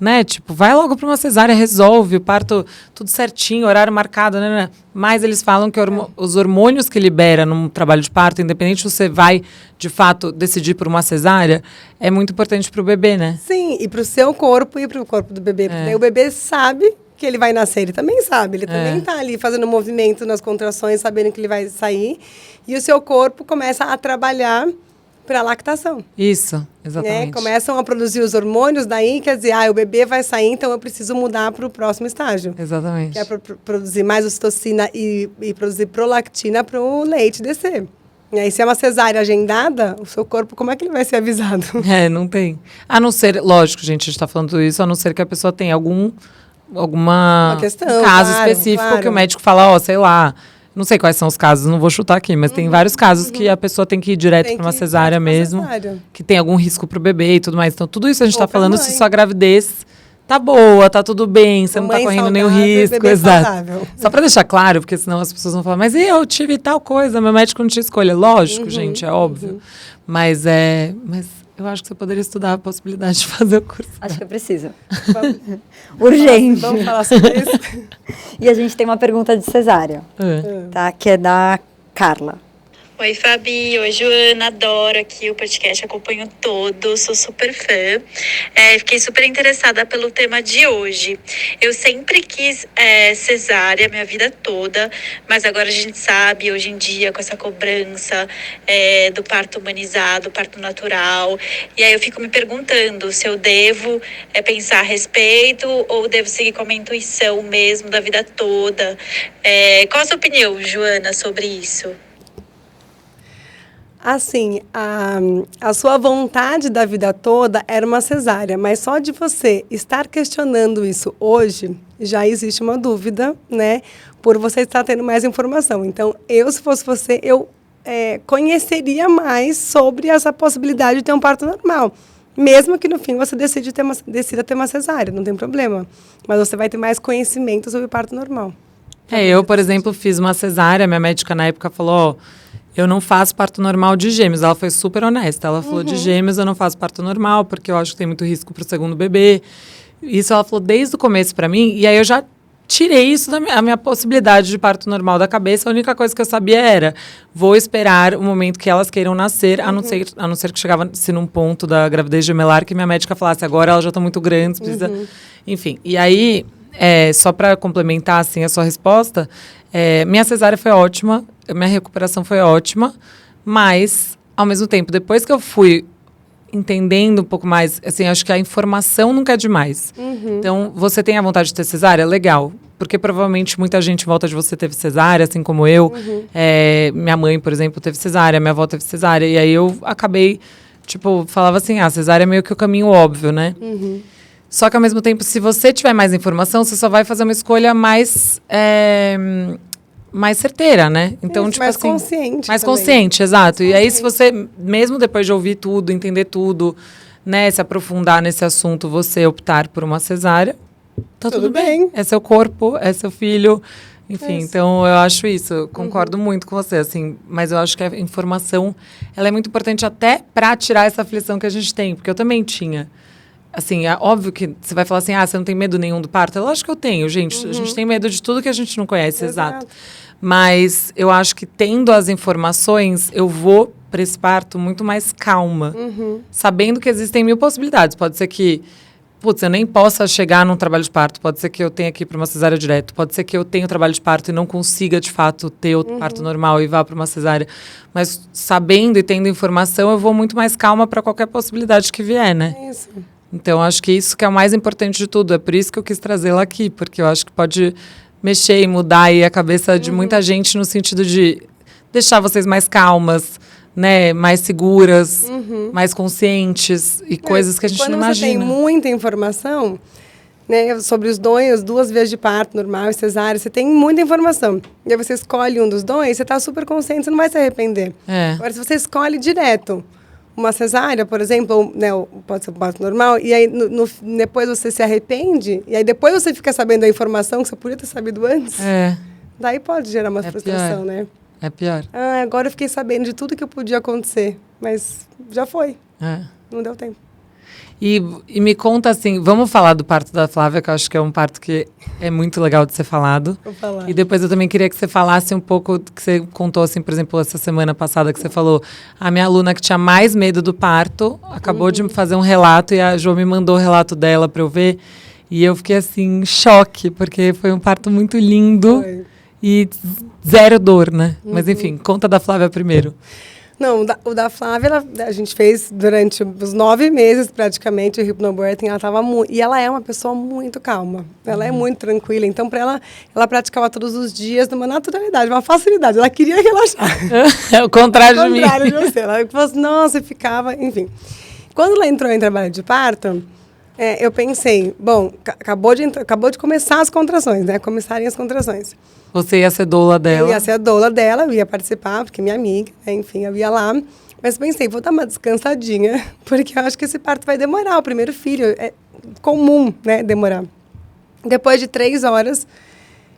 Né? Tipo, vai logo pra uma cesárea, resolve, o parto tudo certinho, horário marcado, né? Mas eles falam que os hormônios que libera num trabalho de parto, independente se você vai, de fato, decidir por uma cesárea, é muito importante pro bebê, né? Sim, e pro seu corpo e pro corpo do bebê. Porque daí o bebê sabe que ele vai nascer, ele também sabe. Ele também tá ali fazendo movimento nas contrações, sabendo que ele vai sair. E o seu corpo começa a trabalhar para a lactação. Isso, exatamente. Né? Começam a produzir os hormônios, daí quer dizer, o bebê vai sair, então eu preciso mudar para o próximo estágio. Exatamente. Que é produzir mais ocitocina e produzir prolactina para o leite descer. E aí, se é uma cesárea agendada, o seu corpo, como é que ele vai ser avisado? Não tem. A não ser, lógico, gente, a gente tá falando isso, a não ser que a pessoa tenha alguma Uma questão, um caso claro, específico claro. que o médico fala, sei lá, Não sei quais são os casos, não vou chutar aqui, mas tem vários casos que a pessoa tem que ir direto para uma cesárea mesmo, que tem algum risco para o bebê e tudo mais. Então, tudo isso a gente está falando se sua gravidez tá boa, tá tudo bem, você não tá correndo nenhum risco. Exato. Saudável. Só para deixar claro, porque senão as pessoas vão falar, mas eu tive tal coisa, meu médico não tinha escolha. Lógico, gente, é óbvio. Mas eu acho que você poderia estudar a possibilidade de fazer o curso. Acho que eu preciso. Urgente. Vamos falar sobre isso? E a gente tem uma pergunta de cesárea, tá? Que é da Carla. Oi, Fabi. Oi, Joana. Adoro aqui o podcast, acompanho todo, sou super fã. Fiquei super interessada pelo tema de hoje. Eu sempre quis cesárea minha vida toda, mas agora a gente sabe, hoje em dia, com essa cobrança do parto humanizado, parto natural. E aí eu fico me perguntando se eu devo pensar a respeito ou devo seguir com a minha intuição mesmo da vida toda. Qual a sua opinião, Joana, sobre isso? Assim, a sua vontade da vida toda era uma cesárea, mas só de você estar questionando isso hoje, já existe uma dúvida, né? Por você estar tendo mais informação. Então, se fosse você, eu conheceria mais sobre essa possibilidade de ter um parto normal. Mesmo que no fim você decida ter uma cesárea, não tem problema. Mas você vai ter mais conhecimento sobre o parto normal. Eu, por exemplo, fiz uma cesárea, minha médica na época falou, eu não faço parto normal de gêmeos. Ela foi super honesta. Ela falou, de gêmeos eu não faço parto normal, porque eu acho que tem muito risco pro segundo bebê. Isso ela falou desde o começo pra mim. E aí eu já tirei isso da minha possibilidade de parto normal da cabeça. A única coisa que eu sabia era, vou esperar o momento que elas queiram nascer, a não ser que chegava-se num ponto da gravidez gemelar que minha médica falasse, agora elas já estão muito grandes, precisa... Enfim, e aí, só para complementar assim, a sua resposta, minha cesárea foi ótima, minha recuperação foi ótima, mas, ao mesmo tempo, depois que eu fui entendendo um pouco mais, assim, acho que a informação nunca é demais. Então, você tem a vontade de ter cesárea? Legal. Porque provavelmente muita gente em volta de você teve cesárea, assim como eu. Minha mãe, por exemplo, teve cesárea, minha avó teve cesárea. E aí eu acabei, falava assim, cesárea é meio que o caminho óbvio, né? Só que, ao mesmo tempo, se você tiver mais informação, você só vai fazer uma escolha mais certeira, né? Então, mais consciente. Mais consciente, exato. E aí, se você, mesmo depois de ouvir tudo, entender tudo, né, se aprofundar nesse assunto, você optar por uma cesárea, tá tudo bem. É seu corpo, é seu filho. Enfim, então eu acho isso. Eu concordo muito com você, assim. Mas eu acho que a informação, ela é muito importante até para tirar essa aflição que a gente tem. Porque eu também tinha. Assim, é óbvio que você vai falar assim, você não tem medo nenhum do parto? Eu acho que eu tenho, gente. A gente tem medo de tudo que a gente não conhece, exato. Mas eu acho que tendo as informações, eu vou para esse parto muito mais calma. Sabendo que existem 1000 possibilidades. Pode ser que, eu nem possa chegar num trabalho de parto. Pode ser que eu tenha que ir para uma cesárea direto. Pode ser que eu tenha trabalho de parto e não consiga, de fato, ter o parto normal e vá para uma cesárea. Mas sabendo e tendo informação, eu vou muito mais calma para qualquer possibilidade que vier, né? É isso. Então, acho que isso que é o mais importante de tudo. É por isso que eu quis trazê-la aqui, porque eu acho que pode mexer e mudar aí a cabeça de muita gente no sentido de deixar vocês mais calmas, né? Mais seguras, mais conscientes e coisas que a gente não imagina. Quando você tem muita informação, né, sobre os dois, 2 vias de parto, normal e cesárea, você tem muita informação. E aí você escolhe um dos dois, você está super consciente, você não vai se arrepender. Agora, se você escolhe direto uma cesárea, por exemplo, ou, né, pode ser um parto normal, e aí depois você se arrepende, e aí depois você fica sabendo a informação que você podia ter sabido antes, daí pode gerar uma frustração, né? É pior. Agora eu fiquei sabendo de tudo que podia acontecer, mas já foi. Não deu tempo. E me conta assim, vamos falar do parto da Flávia, que eu acho que é um parto que é muito legal de ser falado. Vou falar. E depois eu também queria que você falasse um pouco, que você contou assim, por exemplo, essa semana passada que você falou, a minha aluna que tinha mais medo do parto, acabou de fazer um relato e a Jo me mandou o relato dela para eu ver. E eu fiquei assim, em choque, porque foi um parto muito lindo e zero dor, né? Mas enfim, conta da Flávia primeiro. Não, o da Flávia, a gente fez durante os 9 meses, praticamente, o hypnobirthing, ela estava muito... E ela é uma pessoa muito calma, ela é muito tranquila. Então, para ela praticava todos os dias numa naturalidade, uma facilidade. Ela queria relaxar. É o contrário de mim. O contrário de você. Ela falou assim, nossa, ficava... Enfim. Quando ela entrou em trabalho de parto, Eu pensei, bom, acabou de começar as contrações, né? Começarem as contrações. Você ia ser doula dela? Eu ia ser a doula dela, eu ia participar, porque minha amiga, né? Enfim, eu ia lá. Mas pensei, vou dar uma descansadinha, porque eu acho que esse parto vai demorar. O primeiro filho é comum, né? Demorar. Depois de 3 horas,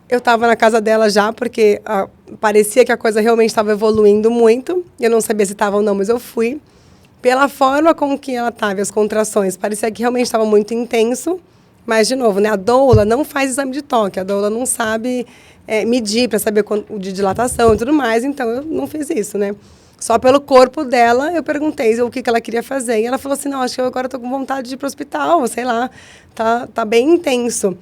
eu estava na casa dela já, porque parecia que a coisa realmente estava evoluindo muito. Eu não sabia se estava ou não, mas eu fui. Pela forma com que ela estava, as contrações, parecia que realmente estava muito intenso. Mas, de novo, né, a doula não faz exame de toque, a doula não sabe medir para saber de dilatação e tudo mais, então eu não fiz isso, né? Só pelo corpo dela, eu perguntei o que ela queria fazer. E ela falou assim, não, acho que eu agora estou com vontade de ir para o hospital, sei lá, tá bem intenso.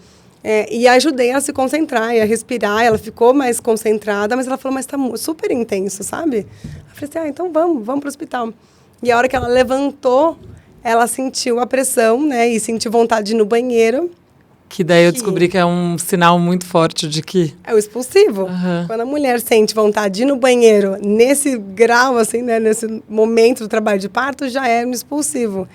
E ajudei ela a se concentrar e a respirar, ela ficou mais concentrada, mas ela falou, mas está super intenso, sabe? Eu falei assim, então vamos para o hospital. E a hora que ela levantou, ela sentiu a pressão, né? E sentiu vontade de ir no banheiro. Que daí eu descobri que é um sinal muito forte de que... É o expulsivo. Uhum. Quando a mulher sente vontade de ir no banheiro, nesse grau, assim, né? Nesse momento do trabalho de parto, já é um expulsivo.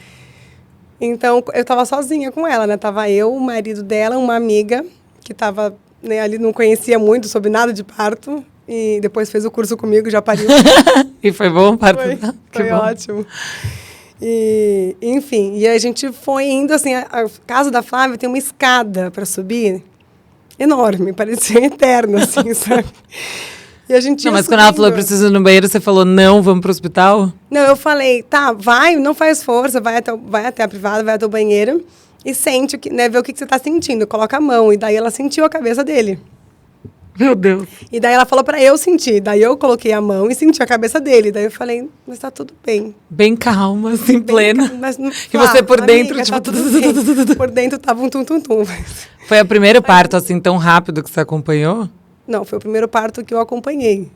Então, eu estava sozinha com ela, né? Tava eu, o marido dela, uma amiga, que estava, né, ali, não conhecia muito sobre nada de parto. E depois fez o curso comigo, já pariu. E foi bom o parto? Foi ótimo. E, enfim, e a gente foi indo, assim, a casa da Flávia tem uma escada para subir, enorme, parecia eterna, assim, sabe? E a gente não, mas quando ela falou, preciso ir no banheiro, você falou, não, vamos pro hospital? Não, eu falei, tá, vai, não faz força, vai até a privada, vai até o banheiro e sente, né, vê o que você tá sentindo, coloca a mão. E daí ela sentiu a cabeça dele. Meu Deus. E daí ela falou pra eu sentir. Daí eu coloquei a mão e senti a cabeça dele. Daí eu falei, mas tá tudo bem. Bem calma, assim, plena. Mas, e você por dentro, amiga, tipo... Tá tudo bem. Por dentro tava um tum-tum-tum. Foi o primeiro parto, assim, tão rápido que você acompanhou? Não, foi o primeiro parto que eu acompanhei.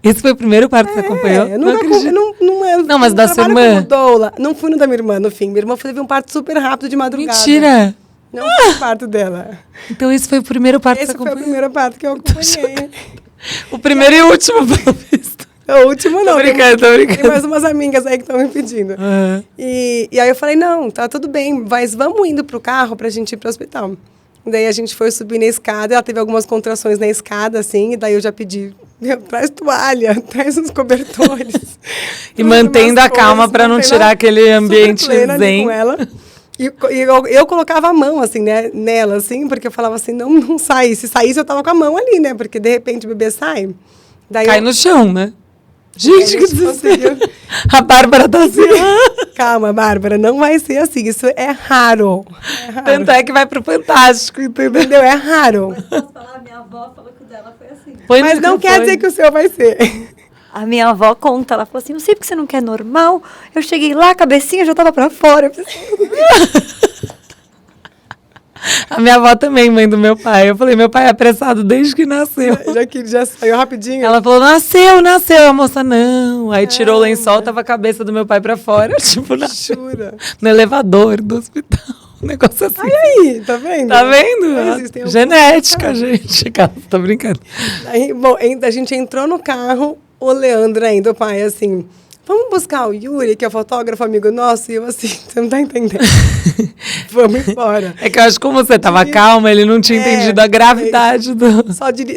Esse foi o primeiro parto que você acompanhou? Eu não acredito. Não, mas da sua irmã? Doula. Não fui no da minha irmã, no fim. Minha irmã teve um parto super rápido de madrugada. Mentira! Não foi o parto dela. Então esse foi o primeiro parto que você acompanhou? Esse foi o primeiro parto que eu acompanhei. O primeiro e o último, pelo visto. O último não. Tô brincando. Tem mais umas amigas aí que estão me pedindo. Uhum. E aí eu falei, não, tá tudo bem, mas vamos indo pro carro pra gente ir pro hospital. Daí a gente foi subir na escada, ela teve algumas contrações na escada, assim, e daí eu já pedi, traz toalha, traz uns cobertores. E mantendo a calma para não tirar aquele ambiente zen. Com ela. E eu colocava a mão, assim, né, nela, assim, porque eu falava assim, não sai. Se saísse, eu tava com a mão ali, né, porque de repente o bebê sai. Daí cai no chão, né? Gente, que desespero. A Bárbara tá assim. Calma, Bárbara, não vai ser assim. Isso é raro. Tanto é que vai pro Fantástico, entendeu? É raro. Mas posso falar, minha avó falou que o dela foi assim. Mas não quer dizer que o seu vai ser. A minha avó conta, ela falou assim, não sei porque você não quer normal. Eu cheguei lá, a cabecinha já tava pra fora. A minha avó também, mãe do meu pai. Eu falei, meu pai é apressado desde que nasceu. Já saiu rapidinho. Ela falou, nasceu. A moça, não. Aí tirou o lençol, tava a cabeça do meu pai pra fora. Tipo, Jura? No elevador do hospital. Um negócio assim. Aí, tá vendo? Tá vendo? Genética, gente. Tô brincando. Aí, bom, a gente entrou no carro, o Leandro ainda, o pai, assim... Vamos buscar o Yuri, que é fotógrafo amigo nosso, e eu assim, você não tá entendendo. Vamos embora. É que eu acho que como você tava calma, ele não tinha entendido a gravidade do...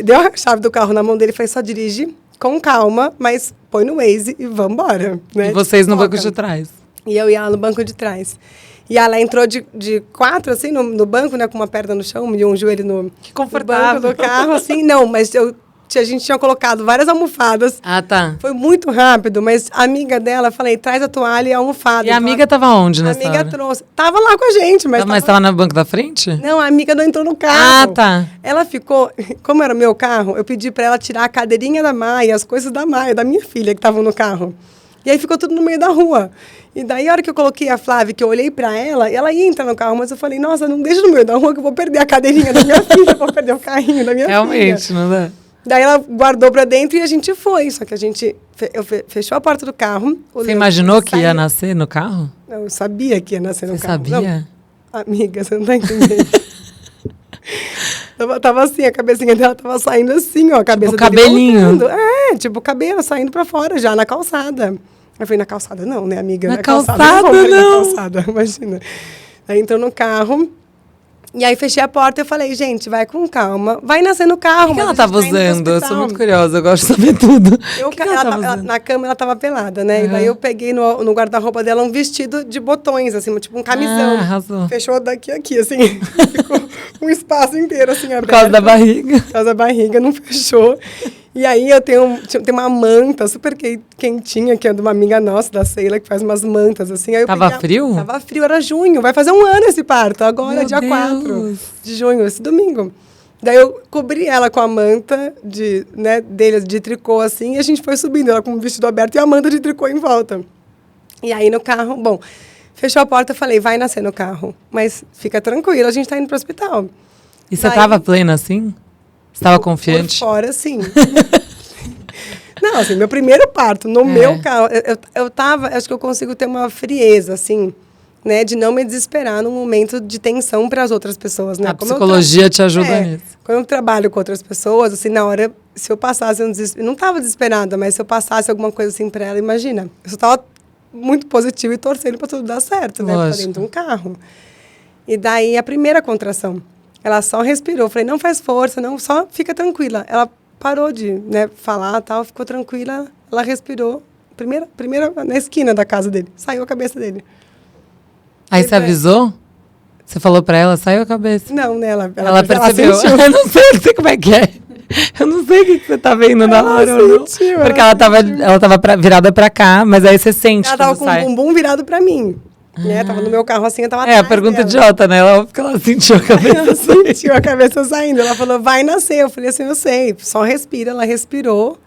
Deu a chave do carro na mão dele e falei, só dirige com calma, mas põe no Waze e vamos embora. Né? E vocês no banco de trás. E eu ia lá no banco de trás. E ela entrou de 4, assim, no banco, né, com uma perna no chão e um joelho no banco do carro, assim. Não, mas a gente tinha colocado várias almofadas. Ah, tá. Foi muito rápido, mas a amiga dela, falei, traz a toalha e a almofada. E a amiga tava onde nessa hora? A amiga trouxe. Tava lá com a gente, mas... Mas tava no banco da frente? Não, a amiga não entrou no carro. Ah, tá. Ela ficou... Como era o meu carro, eu pedi pra ela tirar a cadeirinha da Maia, as coisas da Maia, da minha filha, que estavam no carro. E aí ficou tudo no meio da rua. E daí, a hora que eu coloquei a Flávia, que eu olhei pra ela, ela ia entrar no carro, mas eu falei, nossa, não deixa no meio da rua que eu vou perder a cadeirinha da minha filha, vou perder o carrinho da minha Realmente, filha. não dá. Daí ela guardou pra dentro e a gente foi. Só que a gente fechou a porta do carro. Você imaginou que ia nascer no carro? Não, eu sabia que ia nascer no carro. Você sabia? Não, amiga, você não tá entendendo. Tava assim, a cabecinha dela tava saindo assim, ó. A cabeça tipo cabelinho. Tipo o cabelo saindo pra fora já, na calçada. Eu falei, na calçada não, né, amiga? Na calçada não. Na calçada, imagina. Aí entrou no carro. E aí fechei a porta e eu falei, gente, vai com calma. Vai nascer no carro. O que ela mas a gente tava tá indo pro usando? Eu sou hospital. muito curiosa, eu gosto de saber tudo. Eu, O que ela tava usando? na cama ela tava pelada, né? E daí eu peguei no guarda-roupa dela um vestido de botões, assim, tipo um camisão. Arrasou. Fechou daqui a aqui, assim. Ficou um espaço inteiro, assim, aberto. Por causa da barriga. Por causa da barriga, não fechou. E aí eu tenho uma manta super quentinha, que é de uma amiga nossa, da Sheila, que faz umas mantas, assim. Aí eu Tava peguei frio? Tava frio, era junho. Vai fazer um ano esse parto, agora, Meu dia Deus. 4 de junho, esse domingo. Daí eu cobri ela com a manta dele, de tricô, assim, e a gente foi subindo, ela com o vestido aberto e a manta de tricô em volta. E aí no carro, bom, fechou a porta, eu falei, vai nascer no carro, mas fica tranquila, a gente tá indo pro hospital. E você Daí- tava plena assim? Você tava Por confiante? fora, sim. Não, assim, meu primeiro parto, no meu carro, eu tava, acho que eu consigo ter uma frieza, assim, né, de não me desesperar num momento de tensão para as outras pessoas, né? A Como eu psicologia te ajuda nisso. Quando eu trabalho com outras pessoas, assim, na hora, se eu passasse um desespero, não estava desesperada, mas se eu passasse alguma coisa assim para ela, imagina, eu só tava muito positiva e torcendo para tudo dar certo, né? Pra Lógico. dentro de um carro. E daí, a primeira contração, ela só respirou. Eu falei, não faz força, não, só fica tranquila. Ela parou de falar, tal, ficou tranquila, ela respirou. Primeira na esquina da casa dele, saiu a cabeça dele. Aí você avisou? Você falou pra ela, saiu a cabeça. Não, né? Ela percebeu. sentiu. Eu não sei como é que é. Eu não sei o que você tá vendo na Ela hora. ou não. sentiu, Porque ela ela tava virada pra cá, mas aí você sente Ela tava quando com sai. o bumbum virado pra mim. Né? Tava no meu carro assim, eu tava É, a atrás pergunta dela. idiota, né? Ela, porque ela sentiu a cabeça. Ela sentiu a cabeça saindo. Ela falou, vai nascer. Eu falei assim, eu sei. Só respira. Ela respirou.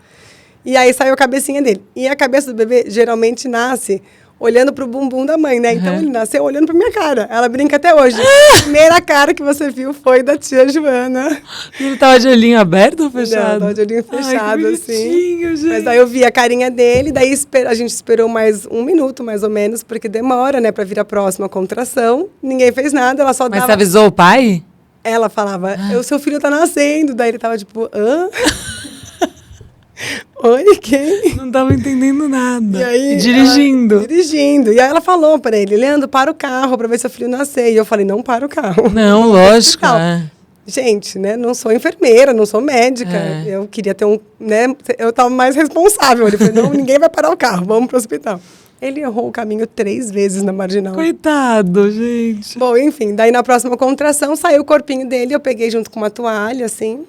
E aí saiu a cabecinha dele. E a cabeça do bebê geralmente nasce olhando pro bumbum da mãe, né? Então ele nasceu olhando pra minha cara. Ela brinca até hoje. A primeira cara que você viu foi da tia Joana. Ele tava de olhinho aberto ou Não, fechado? tava de olhinho fechado, Ai, que assim. bonitinho, gente. Mas daí eu vi a carinha dele, daí a gente esperou mais 1 minuto, mais ou menos, porque demora, né, pra vir a próxima contração. Ninguém fez nada, ela só Mas dava... você avisou o pai? Ela falava, o seu filho tá nascendo. Daí ele tava tipo, hã? Oi, quem? Não tava entendendo nada. E aí, dirigindo. Dirigindo. E aí ela falou pra ele, Leandro, para o carro pra ver seu filho nascer. E eu falei, não para o carro. Não, lógico. hospital. É. Gente, né, não sou enfermeira, não sou médica. É. Eu queria ter eu tava mais responsável. Ele falou, não, ninguém vai parar o carro, vamos pro hospital. Ele errou o caminho 3 vezes na marginal. Coitado, gente. Bom, enfim, daí na próxima contração saiu o corpinho dele, eu peguei junto com uma toalha, assim,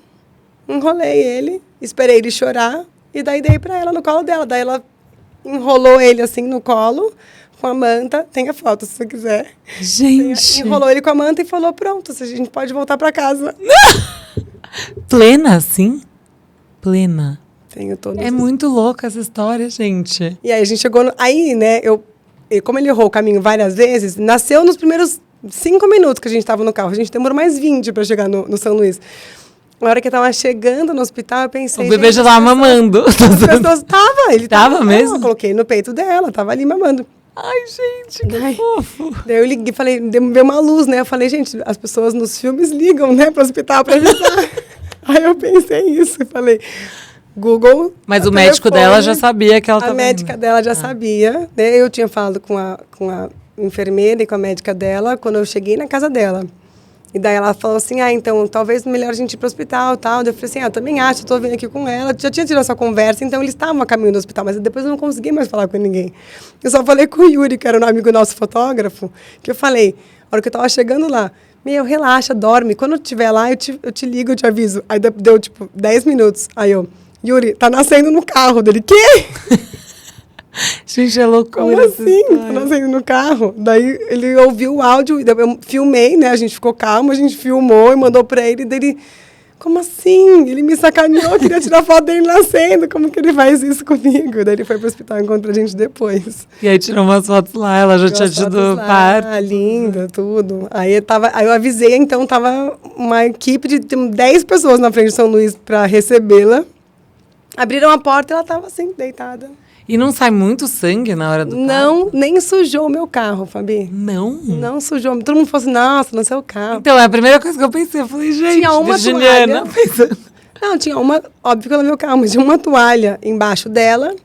enrolei ele, esperei ele chorar, e daí dei pra ela no colo dela. Daí ela enrolou ele, assim, no colo, com a manta. Tem a foto, se você quiser. Gente. Enrolou ele com a manta e falou, pronto, a gente pode voltar pra casa. Plena, assim? Plena. Tenho todos É muito louca essa história, gente. E aí a gente chegou... Aí, né, como ele errou o caminho várias vezes, nasceu nos primeiros 5 minutos que a gente estava no carro. A gente demorou mais 20 para chegar no São Luís. Na hora que eu tava chegando no hospital, eu pensei... O bebê gente, já tava mamando. As pessoas... Ele Tava mesmo? Eu coloquei no peito dela, tava ali mamando. Ai, gente, que Ai. fofo. Daí eu liguei, falei, deu uma luz, né? Eu falei, gente, as pessoas nos filmes ligam, né, pro hospital pra avisar. Aí eu pensei isso e falei... Google. Mas o médico dela já sabia que ela A tava... médica dela já sabia, né? Eu tinha falado com a enfermeira e com a médica dela quando eu cheguei na casa dela. E daí ela falou assim, então, talvez melhor a gente ir pro hospital, tal. Daí eu falei assim, eu também acho, eu tô vindo aqui com ela. Já tinha tido essa conversa, então eles estavam a caminho do hospital, mas depois eu não consegui mais falar com ninguém. Eu só falei com o Yuri, que era um amigo nosso fotógrafo, que eu falei, a hora que eu tava chegando lá, relaxa, dorme. Quando eu estiver lá, eu te ligo, eu te aviso. Aí deu, tipo, 10 minutos. Aí eu... Yuri, tá nascendo no carro dele. Quê? Gente, é loucura. Como essa assim? Tá história. nascendo no carro? Daí ele ouviu o áudio, eu filmei, né? A gente ficou calmo, a gente filmou e mandou pra ele. Daí como assim? Ele me sacaneou, queria tirar foto dele nascendo. Como que ele faz isso comigo? Daí ele foi pro hospital e encontrou a gente depois. E aí tirou umas fotos lá, ela já tinha tido parto. Linda, tudo. Aí eu avisei, então tava uma equipe de 10 pessoas na frente de São Luís pra recebê-la. Abriram a porta e ela tava assim, deitada. E não sai muito sangue na hora do parto? Não, nem sujou o meu carro, Fabi. Não? Não sujou. Todo mundo falou assim, nossa, no seu carro. Então, é a primeira coisa que eu pensei. Eu falei, gente, Tinha uma virginiana. toalha. Não, tinha uma, óbvio que ela no meu carro, mas tinha uma toalha embaixo dela,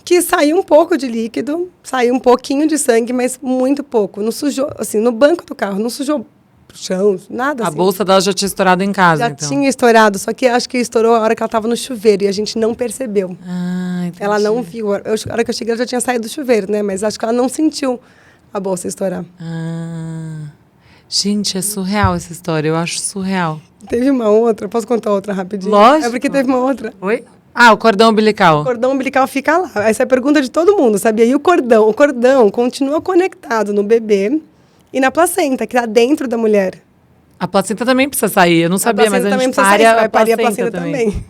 que saiu um pouco de líquido, saiu um pouquinho de sangue, mas muito pouco. Não sujou, assim, no banco do carro, não sujou o chão, nada assim. A bolsa dela já tinha estourado em casa, Já então. tinha estourado, só que acho que estourou a hora que ela estava no chuveiro e a gente não percebeu. Ah, entendi. Ela não viu. A hora que eu cheguei, ela já tinha saído do chuveiro, né? Mas acho que ela não sentiu a bolsa estourar. Ah. Gente, é surreal essa história. Eu acho surreal. Teve uma outra, posso contar outra rapidinho? Lógico. É porque teve uma outra. Oi? Ah, o cordão umbilical. O cordão umbilical fica lá. Essa é a pergunta de todo mundo, sabia? E o cordão? O cordão continua conectado no bebê e na placenta, que está dentro da mulher. A placenta também precisa sair. Eu não sabia, mas a também gente precisa sair, pare vai a parir placenta também.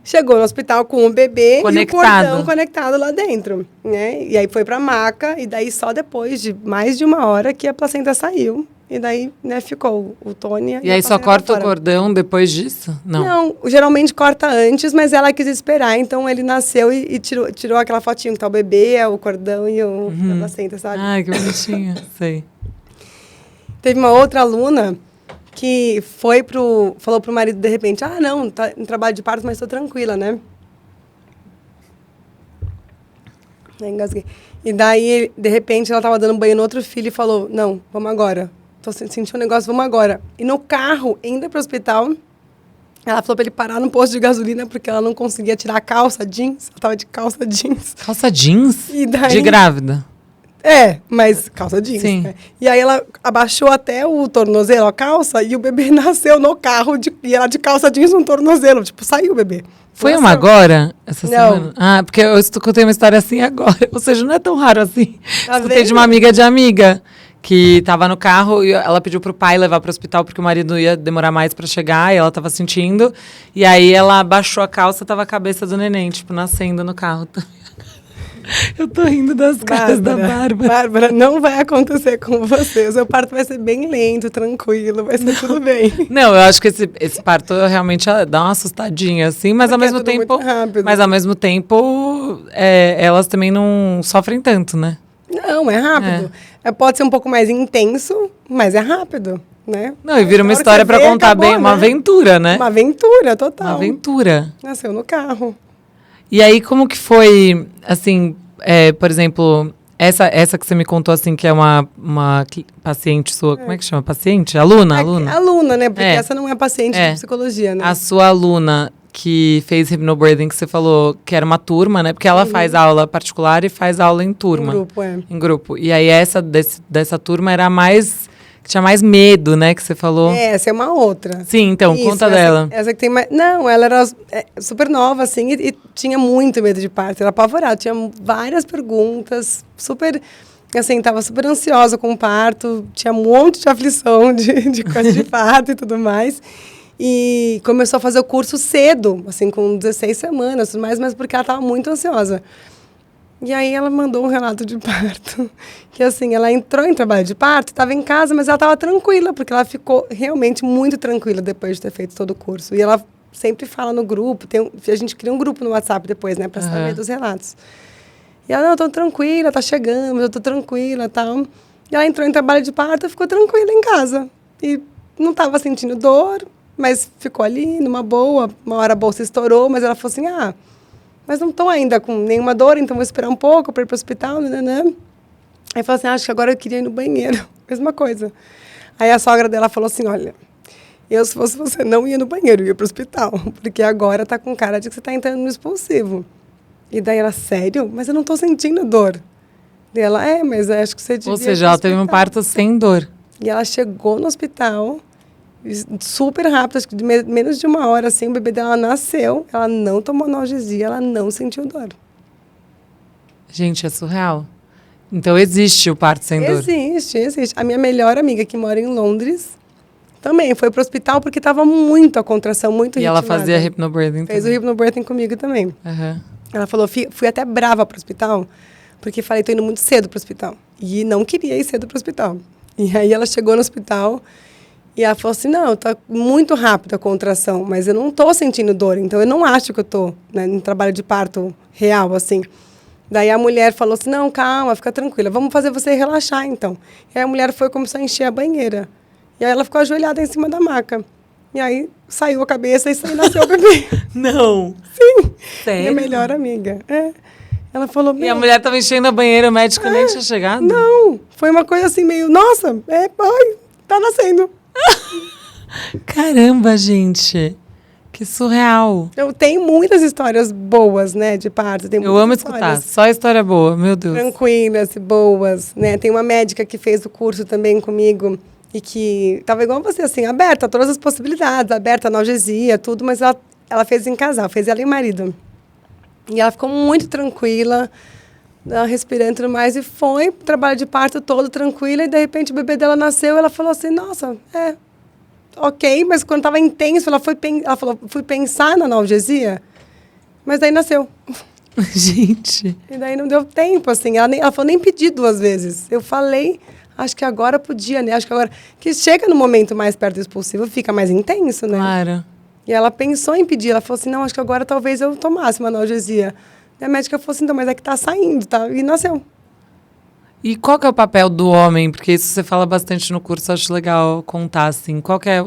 Chegou no hospital com o bebê Conectado. E o cordão conectado lá dentro, né? E aí foi pra maca, e daí só depois de mais de 1 hora que a placenta saiu. E daí, né, ficou o Tônia. E aí a só placenta corta o fora. cordão depois disso? Não, geralmente corta antes, mas ela quis esperar. Então ele nasceu e tirou aquela fotinho que tá o bebê, o cordão e a placenta, sabe? Ai, que bonitinho. Sei. Teve uma outra aluna que falou pro marido de repente, não, tá em trabalho de parto, mas tô tranquila, né? Aí engasguei. E daí, de repente, ela tava dando banho no outro filho e falou, não, vamos agora. Tô sentindo um negócio, vamos agora. E no carro, indo pro hospital, ela falou pra ele parar no posto de gasolina porque ela não conseguia tirar a calça jeans. Ela tava de calça jeans. Calça jeans? E daí- De grávida? Mas calça jeans. Sim. Né? E aí ela abaixou até o tornozelo, a calça, e o bebê nasceu no carro, e ela de calça jeans no tornozelo. Tipo, saiu o bebê. Foi Nasceu. uma agora, essa Não. semana? Ah, porque eu escutei uma história assim agora. Ou seja, não é tão raro assim. Tá Escutei vendo? de uma amiga que tava no carro e ela pediu pro pai levar pro hospital porque o marido ia demorar mais pra chegar e ela tava sentindo. E aí ela baixou a calça, tava a cabeça do neném, tipo, nascendo no carro. Eu tô rindo das caras da Bárbara. Bárbara, não vai acontecer com você. O seu parto vai ser bem lento, tranquilo, vai ser tudo bem. Não, eu acho que esse parto realmente dá uma assustadinha, assim, mas ao Porque é mesmo tudo tempo. muito rápido. Mas ao mesmo tempo, elas também não sofrem tanto, né? Não, é rápido. Pode ser um pouco mais intenso, mas é rápido, né? Não, e vira uma Na hora que história você pra vê, contar acabou, bem, uma né? aventura, né? Uma aventura total. Uma aventura. Nasceu no carro. E aí, como que foi, assim, por exemplo, essa que você me contou, assim, que é uma paciente sua, como é que chama? Paciente? Aluna? Aluna, né? Porque É. essa não é paciente É. de psicologia, né? A sua aluna que fez hypnobirthing, que você falou que era uma turma, né? Porque ela faz aula particular e faz aula em turma. Em grupo, é. Em grupo. E aí essa dessa turma era a mais... que tinha mais medo, né? Que você falou. Essa é uma outra. Sim, então, Isso, conta essa, dela. Essa que tem mais... Não, ela era super nova, assim, e tinha muito medo de parto. Era apavorada, tinha várias perguntas, super... Assim, tava super ansiosa com o parto, tinha um monte de aflição de coisa de parto e tudo mais. E começou a fazer o curso cedo, assim, com 16 semanas, tudo mais, mas porque ela estava muito ansiosa. E aí ela mandou um relato de parto, que assim, ela entrou em trabalho de parto, estava em casa, mas ela estava tranquila, porque ela ficou realmente muito tranquila depois de ter feito todo o curso. E ela sempre fala no grupo, a gente cria um grupo no WhatsApp depois, né, para saber dos relatos. E ela, não, tô tranquila, tá chegando, mas eu tô tranquila e tal. E ela entrou em trabalho de parto, ficou tranquila em casa. E não estava sentindo dor, mas ficou ali numa boa. Uma hora a bolsa estourou, mas ela falou assim, mas não estou ainda com nenhuma dor, então vou esperar um pouco para ir para o hospital, né? Aí falou assim, acho que agora eu queria ir no banheiro. Mesma coisa. Aí a sogra dela falou assim, olha, se fosse você, não ia no banheiro, ia para o hospital, porque agora tá com cara de que você está entrando no expulsivo. E daí ela, sério? Mas eu não estou sentindo dor. E ela, mas acho que você devia Ou ir seja, pro ela teve um hospital. parto sem dor. E ela chegou no hospital, super rápido, acho que menos de 1 hora, assim, o bebê dela nasceu, ela não tomou analgesia, ela não sentiu dor. Gente, é surreal. Então existe o parto sem dor. Existe. A minha melhor amiga, que mora em Londres, também foi pro hospital porque estava muito a contração, muito E ela ritmada. fazia hypnobirthing Fez o também. hypnobirthing comigo também. Aham. Ela falou, fui até brava pro hospital, porque falei, tô indo muito cedo pro hospital. E não queria ir cedo pro hospital. E aí ela chegou no hospital e ela falou assim, não, tá muito rápida a contração, mas eu não tô sentindo dor, então eu não acho que eu tô, né, em trabalho de parto real, assim. Daí a mulher falou assim, não, calma, fica tranquila, vamos fazer você relaxar, então. E aí a mulher começou a encher a banheira. E aí ela ficou ajoelhada em cima da maca. E aí saiu a cabeça e nasceu o bebê. Não. Sim. Sério? Minha melhor amiga. Ela falou... E a mulher tava enchendo a banheira, o médico nem tinha chegado? Não, foi uma coisa assim meio... Nossa, tá nascendo. Caramba, gente. Que surreal. Eu tenho muitas histórias boas, né, de parto. Eu amo escutar, só história boa, meu Deus. Tranquilas e boas, né? Tem uma médica que fez o curso também comigo e que tava igual você, assim, aberta a todas as possibilidades, aberta a analgesia, tudo, mas ela fez em casal, fez ela e o marido. E ela ficou muito tranquila, respirando e tudo mais, e foi pro trabalho de parto todo tranquila, e de repente o bebê dela nasceu, ela falou assim, nossa, ok, mas quando estava intenso, ela falou, fui pensar na analgesia, mas daí nasceu. Gente. E daí não deu tempo, assim, ela falou, nem pedi 2 vezes. Eu falei, acho que agora podia, né? Acho que agora, que chega no momento mais perto do expulsivo, fica mais intenso, né? Claro. E ela pensou em pedir, ela falou assim, não, acho que agora talvez eu tomasse uma analgesia. E a médica falou assim, então, mas é que tá saindo, tá? E nasceu. E qual que é o papel do homem? Porque isso você fala bastante no curso, acho legal contar, assim. Qual que é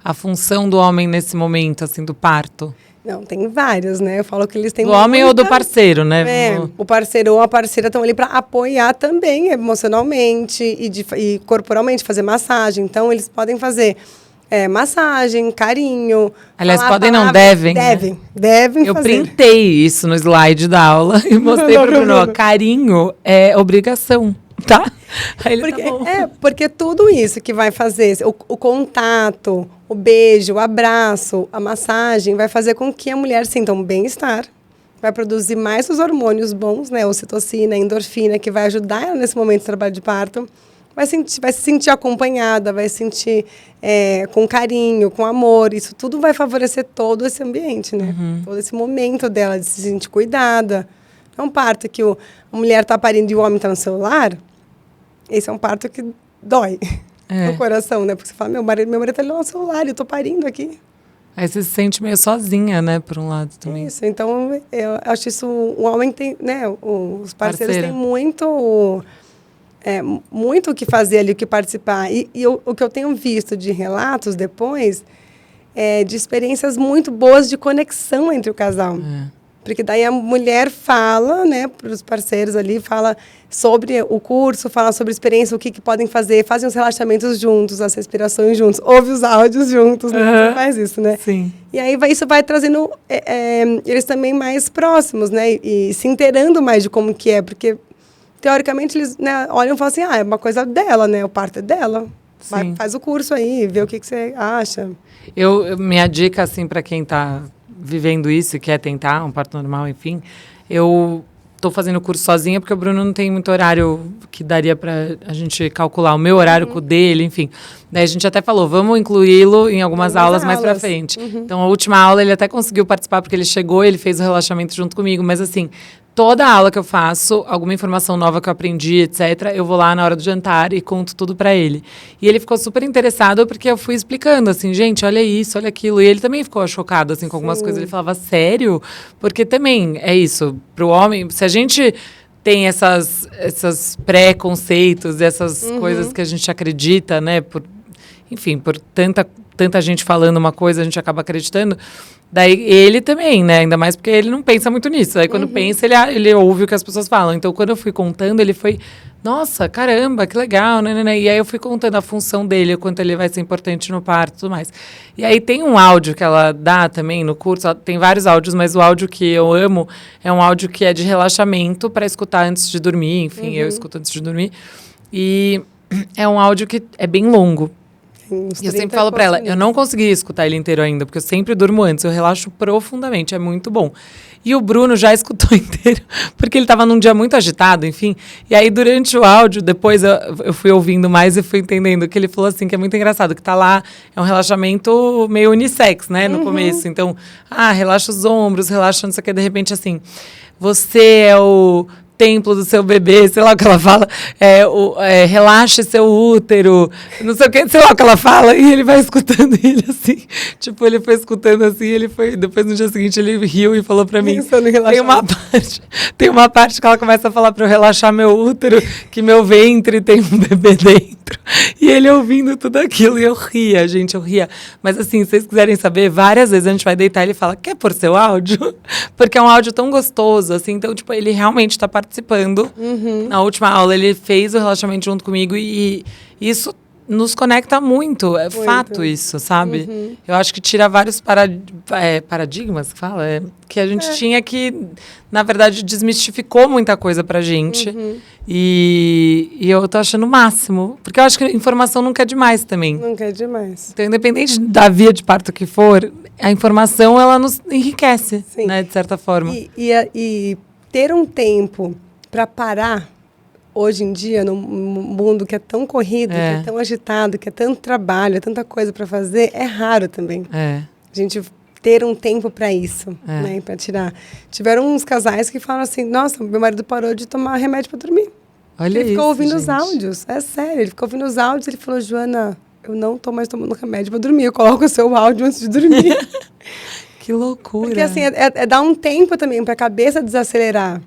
a função do homem nesse momento, assim, do parto? Não, tem vários, né? Eu falo que eles têm do homem ou do parceiro, né? O parceiro ou a parceira estão ali para apoiar também emocionalmente e corporalmente, fazer massagem. Então, eles podem fazer massagem, carinho. Aliás, podem não, devem. Devem Eu fazer. printei isso no slide da aula e mostrei para o Bruno. Ó, carinho é obrigação, tá? Aí ele Porque, tá bom. porque tudo isso que vai fazer, o contato, o beijo, o abraço, a massagem, vai fazer com que a mulher sinta um bem-estar, vai produzir mais os hormônios bons, né? Ocitocina, endorfina, que vai ajudar ela nesse momento de trabalho de parto. Vai se sentir acompanhada, vai se sentir com carinho, com amor. Isso tudo vai favorecer todo esse ambiente, né? Todo esse momento dela de se sentir cuidada. É um parto que a mulher está parindo e o homem está no celular. Esse é um parto que dói no coração, né? Porque você fala, meu marido está ali no celular, eu estou parindo aqui. Aí você se sente meio sozinha, né? Por um lado também. Isso, então eu acho isso... O homem tem, né? Os parceiros têm muito o que fazer ali, o que participar. E o que eu tenho visto de relatos depois é de experiências muito boas de conexão entre o casal. Porque daí a mulher fala, né, para os parceiros ali, fala sobre o curso, fala sobre a experiência, o que podem fazer, fazem os relaxamentos juntos, as respirações juntos, ouve os áudios juntos, né? Você faz isso, né? Sim. E aí isso vai trazendo eles também mais próximos, né? E se inteirando mais de como que é, porque teoricamente eles, né, olham e falam assim, é uma coisa dela, né? O parto é dela. Faz o curso aí, vê o que você acha. Minha dica, assim, para quem está vivendo isso e quer tentar um parto normal, enfim, eu estou fazendo o curso sozinha porque o Bruno não tem muito horário que daria para a gente calcular o meu horário com o dele, enfim. Daí a gente até falou, vamos incluí-lo em algumas aulas mais para frente. Então, a última aula ele até conseguiu participar porque ele chegou, ele fez o relaxamento junto comigo, mas assim, toda aula que eu faço, alguma informação nova que eu aprendi, etc., eu vou lá na hora do jantar e conto tudo para ele. E ele ficou super interessado porque eu fui explicando, assim, gente, olha isso, olha aquilo. E ele também ficou chocado, assim, com algumas coisas. Ele falava, sério? Porque também é isso, pro homem, se a gente tem esses pré-conceitos, essas coisas que a gente acredita, né, enfim, por tanta gente falando uma coisa, a gente acaba acreditando. Daí ele também, né? Ainda mais porque ele não pensa muito nisso. Aí quando pensa, ele ouve o que as pessoas falam. Então, quando eu fui contando, ele foi... Nossa, caramba, que legal, né? E aí eu fui contando a função dele, o quanto ele vai ser importante no parto e tudo mais. E aí tem um áudio que ela dá também no curso. Tem vários áudios, mas o áudio que eu amo é um áudio que é de relaxamento para escutar antes de dormir. Enfim, eu escuto antes de dormir. E é um áudio que é bem longo. E eu sempre falo pra ela, eu não consegui escutar ele inteiro ainda, porque eu sempre durmo antes, eu relaxo profundamente, é muito bom. E o Bruno já escutou inteiro, porque ele estava num dia muito agitado, enfim. E aí, durante o áudio, depois eu fui ouvindo mais e fui entendendo que ele falou assim, que é muito engraçado, que tá lá, é um relaxamento meio unissex, né, no começo. Então, relaxa os ombros, relaxa não sei o que, de repente, assim, você é o templo do seu bebê, sei lá o que ela fala, relaxe seu útero, não sei o que, sei lá o que ela fala, e ele vai escutando ele assim, tipo, ele foi escutando assim, depois no dia seguinte ele riu e falou pra mim, tem uma parte que ela começa a falar pra eu relaxar meu útero, que meu ventre tem um bebê dentro. dentro. E ele ouvindo tudo aquilo. E eu ria, gente, eu ria. Mas assim, se vocês quiserem saber, várias vezes a gente vai deitar e ele fala, quer pôr seu áudio? Porque é um áudio tão gostoso, assim. Então, tipo, ele realmente tá participando. Na última aula, ele fez o relaxamento junto comigo. E isso nos conecta muito. É fato isso, sabe? Eu acho que tira vários paradigmas, que fala? Que a gente tinha que, na verdade, desmistificou muita coisa pra gente. E eu tô achando o máximo. Porque eu acho que informação nunca é demais também. Nunca é demais. Então, independente da via de parto que for, a informação, ela nos enriquece, né? De certa forma. E ter um tempo para parar, hoje em dia, no mundo que é tão corrido, que é tão agitado, que é tanto trabalho, é tanta coisa para fazer, é raro também. A gente ter um tempo para isso, né? Para tirar. Tiveram uns casais que falaram assim, nossa, meu marido parou de tomar remédio para dormir. Olha ele ficou ouvindo gente. os áudios. É sério, ele ficou ouvindo os áudios e ele falou, Joana, eu não tô mais tomando remédio para dormir, eu coloco o seu áudio antes de dormir. Que loucura. Porque assim, é dar um tempo também para a cabeça desacelerar.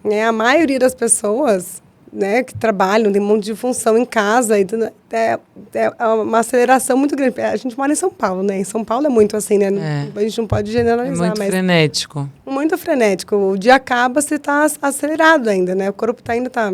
Né? A maioria das pessoas, né, que trabalham, tem um monte de função em casa, e é uma aceleração muito grande. A gente mora em São Paulo, né? Em São Paulo é muito assim, né? A gente não pode generalizar, muito frenético. Muito frenético. O dia acaba, você está acelerado ainda, né? O corpo ainda tá...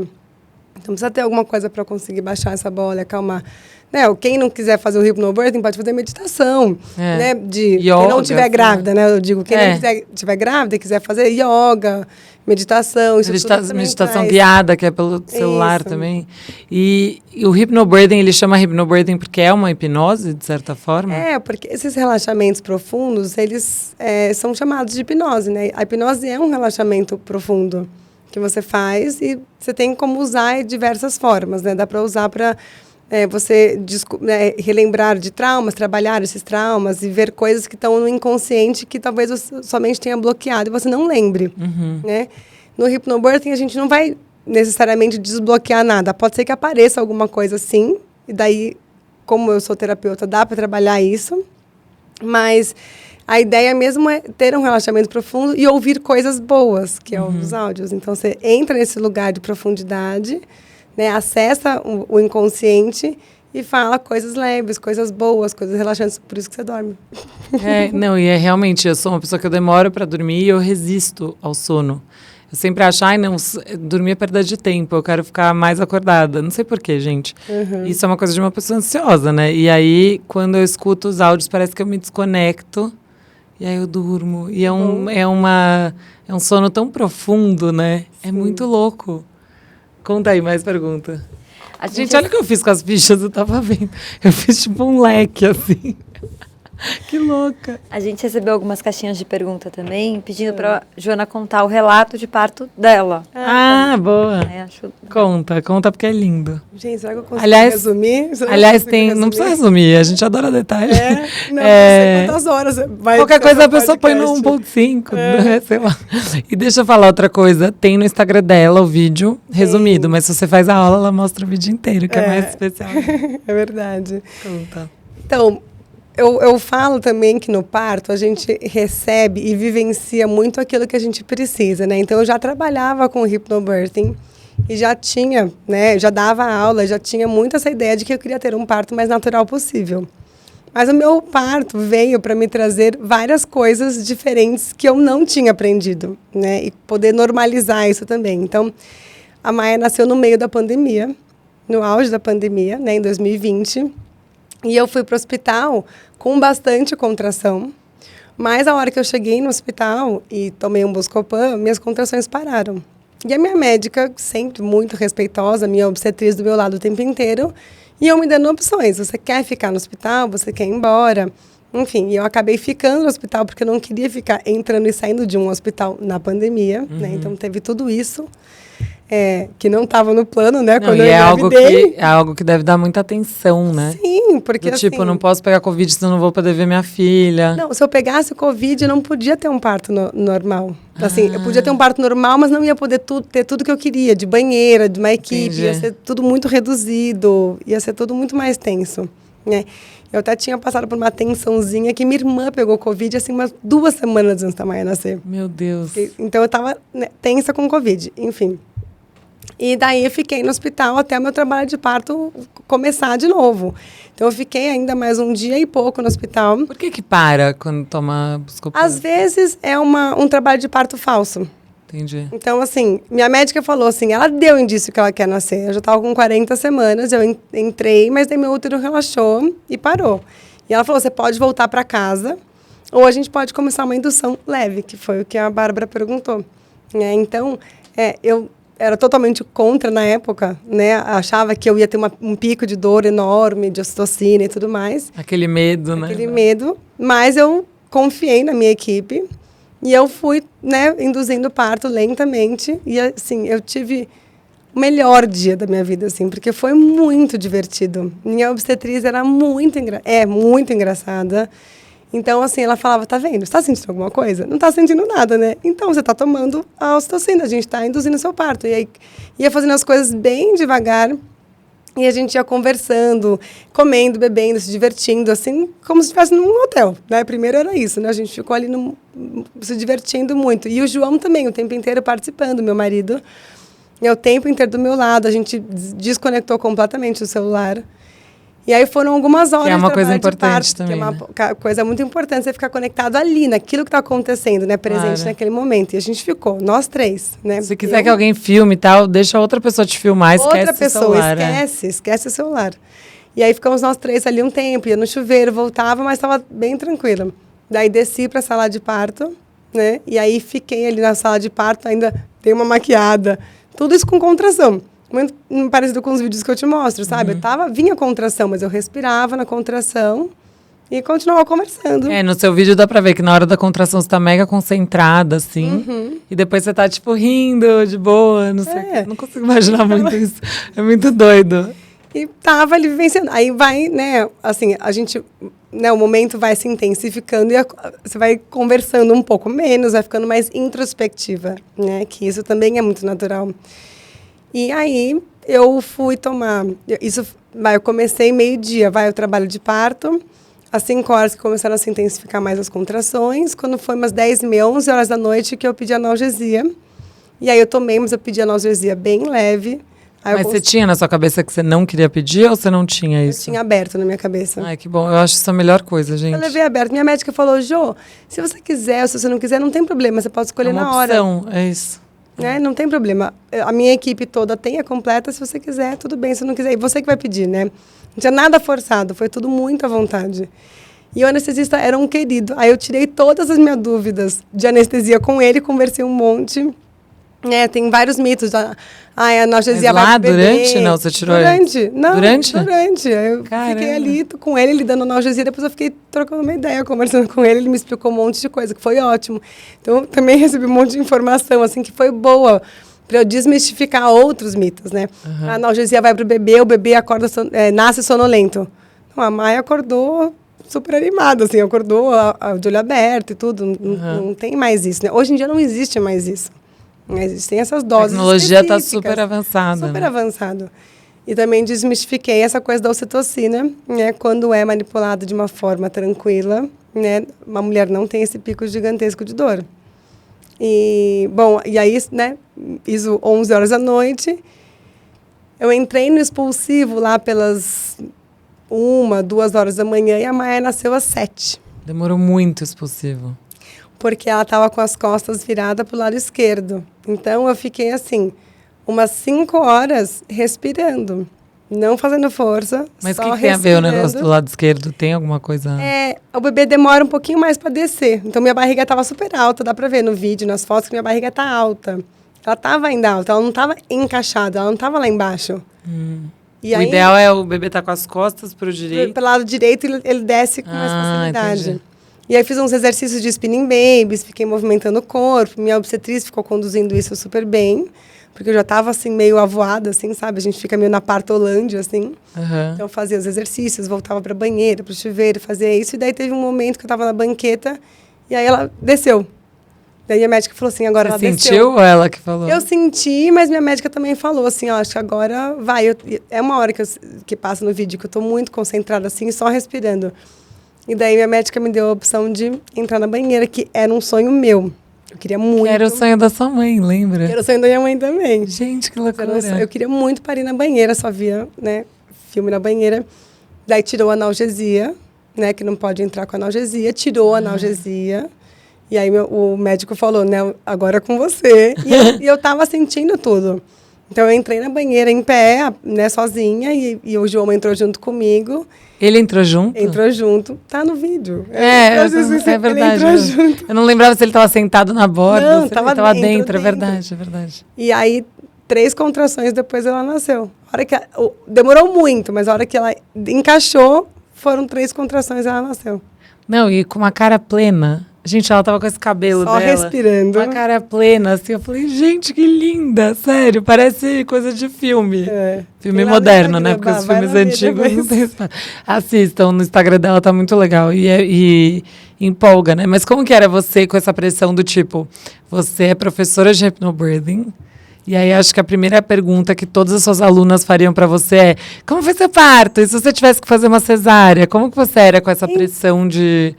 Então precisa ter alguma coisa para conseguir baixar essa bola, acalmar. Né? Quem não quiser fazer o hypnobirthing pode fazer meditação, né? Quem não estiver grávida, né? Eu digo, quem não estiver grávida e quiser fazer yoga, meditação, isso meditação guiada, que é pelo celular também. E o hypnobirthing, ele chama hypnobirthing porque é uma hipnose, de certa forma? Porque esses relaxamentos profundos, eles são chamados de hipnose, né? A hipnose é um relaxamento profundo que você faz e você tem como usar de diversas formas, né? Dá para usar para você relembrar de traumas, trabalhar esses traumas e ver coisas que estão no inconsciente que talvez você somente tenha bloqueado e você não lembre, né? No hypnobirthing, a gente não vai necessariamente desbloquear nada. Pode ser que apareça alguma coisa sim, e daí, como eu sou terapeuta, dá para trabalhar isso, mas a ideia mesmo é ter um relaxamento profundo e ouvir coisas boas, que é os áudios. Então, você entra nesse lugar de profundidade, né, acessa o inconsciente e fala coisas leves, coisas boas, coisas relaxantes, por isso que você dorme. Realmente, eu sou uma pessoa que eu demoro para dormir e eu resisto ao sono. Eu sempre acho, dormir é perda de tempo, eu quero ficar mais acordada. Não sei porquê, gente. Isso é uma coisa de uma pessoa ansiosa, né? E aí, quando eu escuto os áudios, parece que eu me desconecto e aí eu durmo. E é um sono tão profundo, né? Sim. É muito louco. Conta aí, mais pergunta. Gente, olha o que eu fiz com as fichas, eu tava vendo. Eu fiz tipo um leque, assim. Que louca. A gente recebeu algumas caixinhas de pergunta também, pedindo pra Joana contar o relato de parto dela. Boa. Acho... Conta porque é lindo. Gente, será que eu consigo resumir? Não precisa resumir, a gente adora detalhes. Não sei quantas horas vai. Qualquer coisa a pessoa põe no 1.5, sei lá. E deixa eu falar outra coisa, tem no Instagram dela o vídeo resumido, mas se você faz a aula, ela mostra o vídeo inteiro, que é mais especial. É verdade. Conta. Então, eu falo também que no parto a gente recebe e vivencia muito aquilo que a gente precisa, né? Então, eu já trabalhava com hypnobirthing e já tinha, né? Já dava aula, já tinha muito essa ideia de que eu queria ter um parto mais natural possível. Mas o meu parto veio para me trazer várias coisas diferentes que eu não tinha aprendido, né? E poder normalizar isso também. Então, a Maia nasceu no meio da pandemia, no auge da pandemia, né? Em 2020. E eu fui para o hospital com bastante contração, mas a hora que eu cheguei no hospital e tomei um Buscopan, minhas contrações pararam. E a minha médica, sempre muito respeitosa, minha obstetriz do meu lado o tempo inteiro, e eu me dando opções. Você quer ficar no hospital? Você quer ir embora? Enfim, eu acabei ficando no hospital porque eu não queria ficar entrando e saindo de um hospital na pandemia, né? Então teve tudo isso. Que não estava no plano, né? Quando eu engravidei. É algo que deve dar muita atenção, né? Sim, porque tipo, não posso pegar Covid, senão não vou poder ver minha filha. Não, se eu pegasse o Covid, eu não podia ter um parto normal. Assim, eu podia ter um parto normal, mas não ia poder ter tudo que eu queria, de banheira, de uma equipe. Entendi. Ia ser tudo muito reduzido, ia ser tudo muito mais tenso, né? Eu até tinha passado por uma tensãozinha que minha irmã pegou Covid, assim, umas 2 semanas antes da Maia nascer. Meu Deus. Então, eu estava, né, tensa com Covid, enfim. E daí eu fiquei no hospital até o meu trabalho de parto começar de novo. Então eu fiquei ainda mais um dia e pouco no hospital. Por que para quando toma Buscopan? Às vezes é um trabalho de parto falso. Entendi. Então, assim, minha médica falou assim, ela deu indício que ela quer nascer. Eu já estava com 40 semanas, eu entrei, mas daí meu útero relaxou e parou. E ela falou, você pode voltar para casa ou a gente pode começar uma indução leve, que foi o que a Bárbara perguntou. Então, eu era totalmente contra na época, né? Achava que eu ia ter um pico de dor enorme, de ocitocina e tudo mais. Aquele medo, né? Aquele medo, mas eu confiei na minha equipe. E eu fui, né, induzindo o parto lentamente. E, assim, eu tive o melhor dia da minha vida, assim, porque foi muito divertido. Minha obstetriz era muito engraçada. Então, assim, ela falava, tá vendo? Você tá sentindo alguma coisa? Não tá sentindo nada, né? Então, você tá tomando a ocitocina, a gente tá induzindo o seu parto. E aí, ia fazendo as coisas bem devagar. E a gente ia conversando, comendo, bebendo, se divertindo, assim, como se estivesse num hotel, né? Primeiro era isso, né? A gente ficou ali se divertindo muito. E o João também, o tempo inteiro participando, meu marido. O tempo inteiro do meu lado, a gente desconectou completamente o celular. E aí foram algumas horas que é uma de coisa trabalho de importante parto, também, que é uma coisa muito importante, você ficar conectado ali, naquilo que está acontecendo, né? Presente naquele momento. E a gente ficou, nós três, né? Se quiser que alguém filme e tal, deixa outra pessoa te filmar, esquece o celular. Esquece o celular. E aí ficamos nós três ali um tempo, ia no chuveiro, voltava, mas estava bem tranquila. Daí desci para a sala de parto, né? E aí fiquei ali na sala de parto, ainda dei uma maquiada. Tudo isso com contração. Muito parecido com os vídeos que eu te mostro, sabe? Vinha contração, mas eu respirava na contração e continuava conversando. No seu vídeo dá pra ver que na hora da contração você tá mega concentrada, assim. E depois você tá, tipo, rindo, de boa, não sei o quê. Não consigo imaginar muito isso. É muito doido. E tava ali vivenciando. Aí vai, né, assim, a gente, né, o momento vai se intensificando e você vai conversando um pouco menos, vai ficando mais introspectiva, né? Que isso também é muito natural. E aí, eu fui tomar... eu comecei meio-dia, o trabalho de parto. Às 5 horas que começaram a se intensificar mais as contrações. Quando foi umas 10h30, 11 horas da noite, que eu pedi analgesia. E aí eu tomei, mas eu pedi analgesia bem leve. Aí mas você tinha na sua cabeça que você não queria pedir ou você não tinha isso? Eu tinha aberto na minha cabeça. Ai, que bom. Eu acho isso a melhor coisa, gente. Eu levei aberto. Minha médica falou, Jô, se você quiser ou se você não quiser, não tem problema. Você pode escolher na hora. É isso. Né? Não tem problema. A minha equipe toda tem a completa. Se você quiser, tudo bem. Se não quiser, e você que vai pedir, né? Não tinha nada forçado. Foi tudo muito à vontade. E o anestesista era um querido. Aí eu tirei todas as minhas dúvidas de anestesia com ele, conversei um monte. Tem vários mitos. A analgesia vai pro bebê. Durante? Não, você tirou durante? Não, durante? Durante. Eu fiquei ali com ele dando analgesia, depois eu fiquei trocando uma ideia, conversando com ele, ele me explicou um monte de coisa, que foi ótimo. Então, eu também recebi um monte de informação, assim, que foi boa, para eu desmistificar outros mitos, né? A analgesia vai pro bebê, o bebê acorda, nasce sonolento. Então, a Maia acordou super animada, assim, acordou de olho aberto e tudo. Não tem mais isso, né? Hoje em dia não existe mais isso. Existem essas doses. A tecnologia está super avançada. Super avançado. E também desmistifiquei essa coisa da ocitocina, né? Quando é manipulada de uma forma tranquila, né? Uma mulher não tem esse pico gigantesco de dor. E, bom, e aí, né? Isso 11 horas da noite. Eu entrei no expulsivo lá pelas 1, 2 horas da manhã e a Maia nasceu às 7. Demorou muito expulsivo. Porque ela estava com as costas viradas para o lado esquerdo. Então, eu fiquei assim, umas 5 horas respirando, não fazendo força, mas só o que tem a ver o negócio do lado esquerdo? Tem alguma coisa? O bebê demora um pouquinho mais para descer. Então, minha barriga estava super alta, dá para ver no vídeo, nas fotos, que minha barriga está alta. Ela estava ainda alta, ela não estava encaixada, ela não estava lá embaixo. E o ideal é o bebê estar com as costas para o direito? Pelo lado direito, ele desce com mais facilidade. Entendi. E aí fiz uns exercícios de spinning babies, fiquei movimentando o corpo, minha obstetriz ficou conduzindo isso super bem, porque eu já estava assim meio avoada, assim, sabe? A gente fica meio na partolândia, assim. Então eu fazia os exercícios, voltava para a banheira, para o chuveiro, fazia isso. E daí teve um momento que eu estava na banqueta e aí ela desceu. Daí a médica falou assim, agora ela desceu. Você sentiu ou ela que falou? Eu senti, mas minha médica também falou assim, acho que agora vai. É uma hora que passa no vídeo que eu estou muito concentrada assim, só respirando. E daí minha médica me deu a opção de entrar na banheira, que era um sonho meu. Eu queria muito. Era o sonho da sua mãe, lembra? Era o sonho da minha mãe também. Gente, que loucura. Eu queria muito parir na banheira, só via, né, filme na banheira. Daí tirou a analgesia, né, que não pode entrar com analgesia. Tirou a analgesia. E aí o médico falou, né, agora é com você. E eu tava sentindo tudo. Então eu entrei na banheira em pé, né, sozinha, e o João entrou junto comigo. Ele entrou junto? Entrou junto. Tá no vídeo. É verdade. Eu não lembrava se ele estava sentado na borda. Não, se ele estava dentro. É verdade. E aí, 3 contrações depois ela nasceu. A hora que demorou muito, mas a hora que ela encaixou, foram 3 contrações e ela nasceu. Não, e com uma cara plena. Gente, ela tava com esse cabelo só dela. Respirando. Uma cara plena, assim. Eu falei, gente, que linda. Sério, parece coisa de filme. Filme moderno, né? Porque os filmes antigos não tem espaço. Assistam, no Instagram dela tá muito legal. E empolga, né? Mas como que era você com essa pressão do tipo... Você é professora de hypnobirthing. E aí, acho que a primeira pergunta que todas as suas alunas fariam para você é... Como foi seu parto? E se você tivesse que fazer uma cesárea? Como que você era com essa pressão de...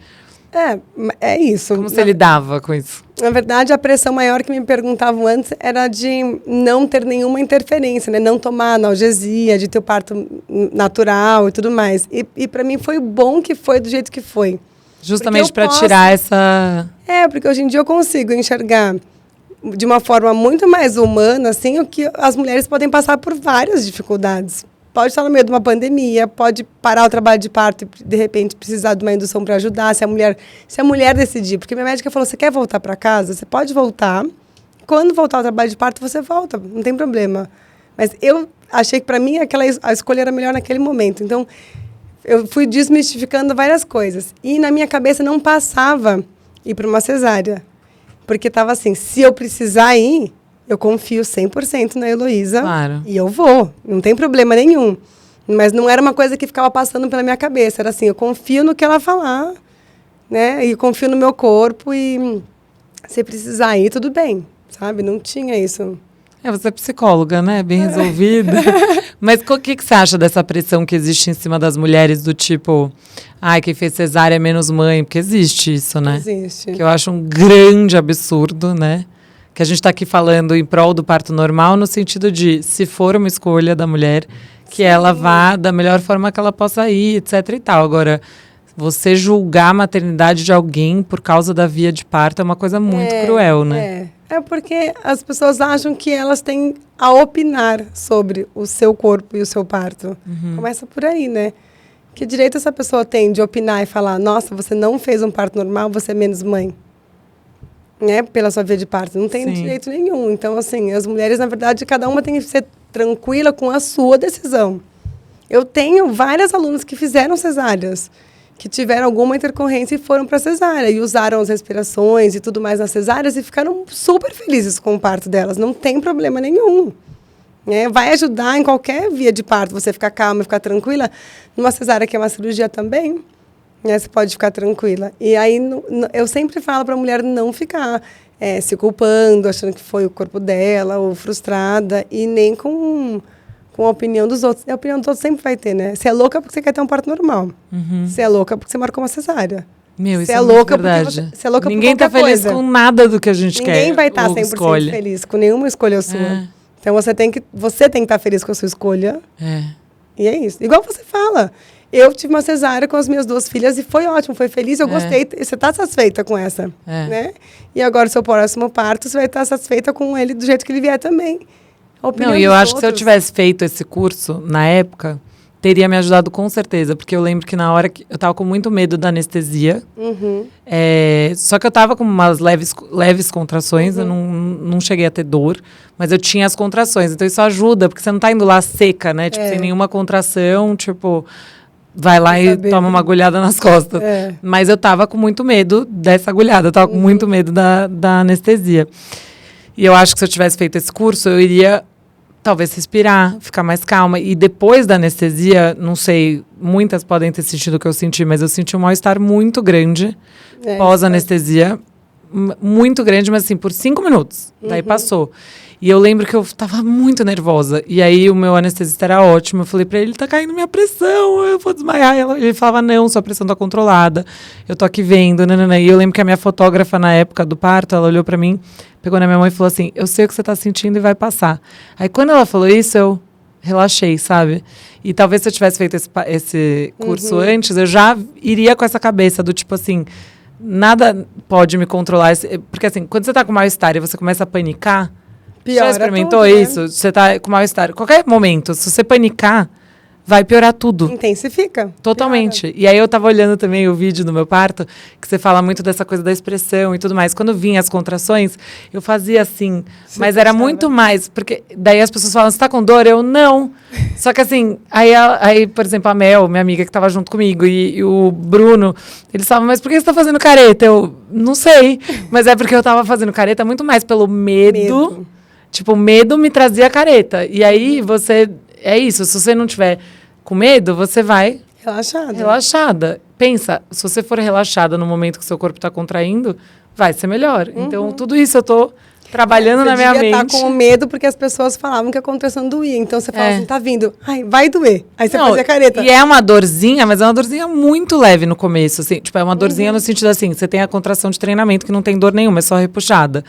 É isso. Como você lidava com isso? Na verdade, a pressão maior que me perguntavam antes era de não ter nenhuma interferência, né? Não tomar analgesia, de ter o parto natural e tudo mais. E para mim foi bom que foi do jeito que foi. Justamente para tirar essa... Porque hoje em dia eu consigo enxergar de uma forma muito mais humana, assim, o que as mulheres podem passar por várias dificuldades. Pode estar no meio de uma pandemia, pode parar o trabalho de parto e, de repente, precisar de uma indução para ajudar, se a mulher decidir. Porque minha médica falou, você quer voltar para casa? Você pode voltar. Quando voltar ao trabalho de parto, você volta, não tem problema. Mas eu achei que, para mim, a escolha era melhor naquele momento. Então, eu fui desmistificando várias coisas. E, na minha cabeça, não passava ir para uma cesárea. Porque estava assim, se eu precisar ir... Eu confio 100% na Heloísa. Claro. E eu vou. Não tem problema nenhum. Mas não era uma coisa que ficava passando pela minha cabeça. Era assim, eu confio no que ela falar, né? E confio no meu corpo. E se precisar ir, tudo bem. Sabe? Não tinha isso. Você é psicóloga, né? Bem resolvida. Mas o que você acha dessa pressão que existe em cima das mulheres do tipo... Ai, quem fez cesárea é menos mãe. Porque existe isso, né? Existe. Que eu acho um grande absurdo, né? Que a gente está aqui falando em prol do parto normal, no sentido de, se for uma escolha da mulher, que ela vá da melhor forma que ela possa ir, etc e tal. Agora, você julgar a maternidade de alguém por causa da via de parto é uma coisa muito cruel, né? É porque as pessoas acham que elas têm a opinar sobre o seu corpo e o seu parto. Começa por aí, né? Que direito essa pessoa tem de opinar e falar, nossa, você não fez um parto normal, você é menos mãe? Né, pela sua via de parto. Não tem direito nenhum. Então, assim, as mulheres, na verdade, cada uma tem que ser tranquila com a sua decisão. Eu tenho várias alunas que fizeram cesáreas, que tiveram alguma intercorrência e foram para cesárea, e usaram as respirações e tudo mais nas cesáreas e ficaram super felizes com o parto delas. Não tem problema nenhum. Né? Vai ajudar em qualquer via de parto, você ficar calma, ficar tranquila. Numa cesárea, que é uma cirurgia também, né, você pode ficar tranquila. E aí, eu sempre falo para a mulher não ficar se culpando, achando que foi o corpo dela, ou frustrada, e nem com a opinião dos outros. A opinião dos outros sempre vai ter, né? Você é louca porque você quer ter um parto normal. Você é louca porque você marcou uma cesárea. Isso é louca verdade. Você é louca Ninguém por qualquer feliz coisa. com nada do que a gente quer. Ninguém vai estar 100% escolhe. feliz com nenhuma escolha sua. Então, você tem que estar feliz com a sua escolha. E é isso. Igual você fala. Eu tive uma cesárea com as minhas 2 filhas e foi ótimo, foi feliz, eu gostei. Você está satisfeita com essa, né? E agora, o seu próximo parto, você vai estar satisfeita com ele do jeito que ele vier também. Não, e eu acho que se eu tivesse feito esse curso, na época, teria me ajudado com certeza. Porque eu lembro que na hora que eu estava com muito medo da anestesia. Só que eu estava com umas leves contrações, eu não cheguei a ter dor. Mas eu tinha as contrações, então isso ajuda, porque você não está indo lá seca, né? Tipo, sem nenhuma contração, tipo... Vai lá e toma uma agulhada nas costas. Mas eu tava com muito medo dessa agulhada. Eu tava com muito medo da anestesia. E eu acho que se eu tivesse feito esse curso, eu iria, talvez, respirar, ficar mais calma. E depois da anestesia, não sei, muitas podem ter sentido o que eu senti, mas eu senti um mal-estar muito grande pós-anestesia. muito grande, mas assim, por 5 minutos. Daí passou. E eu lembro que eu tava muito nervosa. E aí o meu anestesista era ótimo. Eu falei pra ele, tá caindo minha pressão, eu vou desmaiar. Ele falava, não, sua pressão tá controlada. Eu tô aqui vendo, nanana. E eu lembro que a minha fotógrafa na época do parto, ela olhou pra mim, pegou na minha mão e falou assim, eu sei o que você tá sentindo e vai passar. Aí quando ela falou isso, eu relaxei, sabe? E talvez se eu tivesse feito esse curso antes, eu já iria com essa cabeça do tipo assim, nada pode me controlar. Porque assim, quando você tá com mal-estar e você começa a panicar, Piora já experimentou tudo, né? isso? Você tá com mal-estar. Qualquer momento, se você panicar, vai piorar tudo. Intensifica. Totalmente. Piora. E aí eu tava olhando também o vídeo do meu parto, que você fala muito dessa coisa da expressão e tudo mais. Quando vinha as contrações, eu fazia assim. Você mas era fechava. muito mais. Porque daí as pessoas falam, você tá com dor? Eu, não. Só que assim, aí, por exemplo, a Mel, minha amiga que tava junto comigo, e o Bruno, eles falavam, mas por que você tá fazendo careta? Eu, não sei. Mas é porque eu tava fazendo careta muito mais pelo medo. Tipo, o medo me trazia careta. E aí, você... É isso, se você não tiver com medo, você vai... Relaxada. Pensa, se você for relaxada no momento que seu corpo está contraindo, vai ser melhor. Então, tudo isso eu tô trabalhando na minha mente. Você devia estar com medo porque as pessoas falavam que a contração doía. Então, você fala assim, tá vindo. Ai, vai doer. Aí você fazia careta. E é uma dorzinha, mas é uma dorzinha muito leve no começo. Assim, tipo, é uma dorzinha no sentido assim, você tem a contração de treinamento que não tem dor nenhuma, é só repuxada.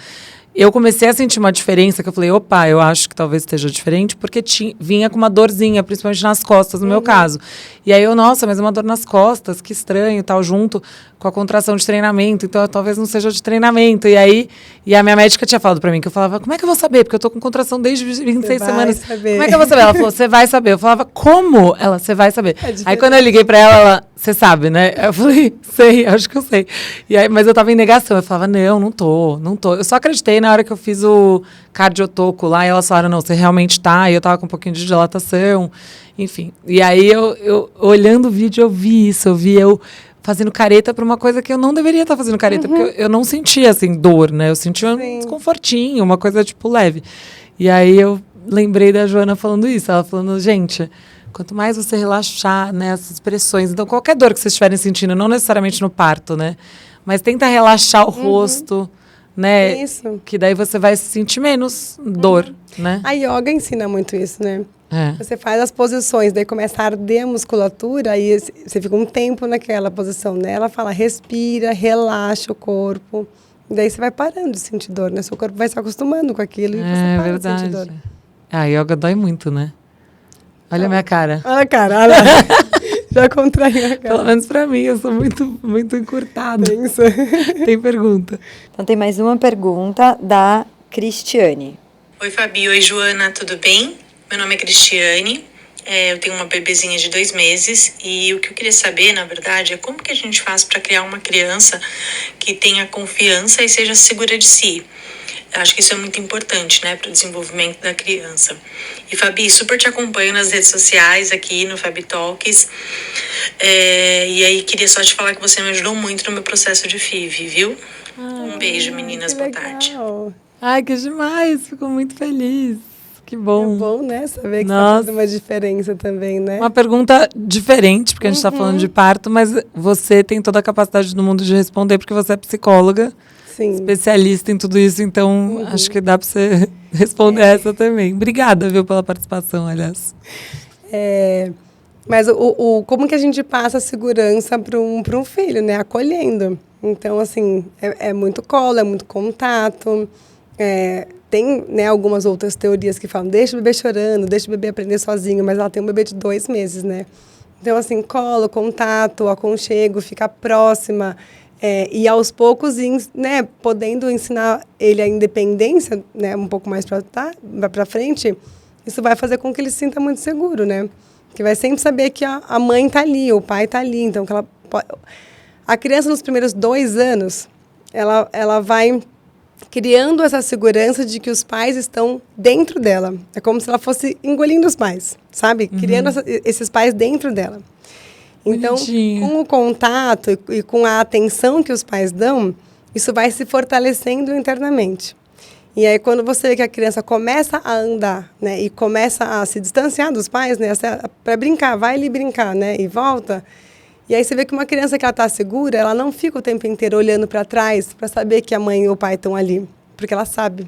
Eu comecei a sentir uma diferença, que eu falei, opa, eu acho que talvez esteja diferente, porque vinha com uma dorzinha, principalmente nas costas, no meu caso. E aí eu, nossa, mas é uma dor nas costas, que estranho, tal, junto com a contração de treinamento, então talvez não seja de treinamento. E aí, a minha médica tinha falado pra mim, que eu falava, como é que eu vou saber? Porque eu tô com contração desde 26 semanas. Saber. Como é que eu vou saber? Ela falou, você vai saber. Eu falava, como? Ela, você vai saber. Aí quando eu liguei pra ela, você sabe, né? Eu falei, sei, acho que eu sei. E aí, mas eu tava em negação, eu falava, não tô. Eu só acreditei na hora que eu fiz o cardiotoco lá, e elas falaram, não, você realmente tá, e eu tava com um pouquinho de dilatação, enfim. E aí, eu olhando o vídeo, eu vi isso, eu fazendo careta pra uma coisa que eu não deveria estar fazendo careta, porque eu não sentia, assim, dor, né? Eu sentia um desconfortinho, uma coisa, tipo, leve. E aí, eu lembrei da Joana falando isso, ela falando, gente, quanto mais você relaxar, né, essas expressões, então qualquer dor que vocês estiverem sentindo, não necessariamente no parto, né? Mas tenta relaxar o rosto, né? Isso. Que daí você vai sentir menos dor, né? A yoga ensina muito isso, né? É. Você faz as posições, daí começa a arder a musculatura, aí você fica um tempo naquela posição, né? Ela fala, respira, relaxa o corpo. Daí você vai parando de sentir dor, né? Seu corpo vai se acostumando com aquilo e você para de sentir dor. A yoga dói muito, né? Olha a minha cara. Olha a cara, olha lá. Já contraiu a cara. Pelo menos pra mim, eu sou muito, muito encurtada. Pensa. Tem pergunta. Então tem mais uma pergunta da Cristiane. Oi, Fabi. Oi, Joana. Tudo bem? Meu nome é Cristiane. Eu tenho uma bebezinha de 2 meses. E o que eu queria saber, na verdade, é como que a gente faz para criar uma criança que tenha confiança e seja segura de si. Acho que isso é muito importante, né, para o desenvolvimento da criança. E, Fabi, super te acompanho nas redes sociais, aqui no Fabi Talks. E aí, queria só te falar que você me ajudou muito no meu processo de FIV, viu? Um beijo, meninas. Boa tarde. Ai, que demais. Fico muito feliz. Que bom. É bom, né? Saber que Nossa. tá fazendo uma diferença também, né? Uma pergunta diferente, porque a gente está falando de parto, mas você tem toda a capacidade do mundo de responder, porque você é psicóloga. Sim. Especialista em tudo isso, então acho que dá para você responder essa também. Obrigada, viu, pela participação, aliás. Mas como que a gente passa a segurança para um filho, né? Acolhendo. Então, assim, é muito colo, é muito contato. Tem, né, algumas outras teorias que falam, deixa o bebê chorando, deixa o bebê aprender sozinho, mas ela tem um bebê de 2 meses, né? Então, assim, colo, contato, aconchego, ficar próxima. E aos poucos, né, podendo ensinar ele a independência, né, um pouco mais para frente, isso vai fazer com que ele se sinta muito seguro, né? Que vai sempre saber que a mãe está ali, o pai está ali. Então, a criança nos primeiros 2 anos, ela vai criando essa segurança de que os pais estão dentro dela. É como se ela fosse engolindo os pais, sabe? Criando esses pais dentro dela. Então, com o contato e com a atenção que os pais dão, isso vai se fortalecendo internamente. E aí, quando você vê que a criança começa a andar, né, e começa a se distanciar dos pais, né, para brincar, vai ali brincar, né, e volta, E aí você vê que uma criança que ela tá segura, ela não fica o tempo inteiro olhando para trás para saber que a mãe e o pai estão ali. Porque ela sabe.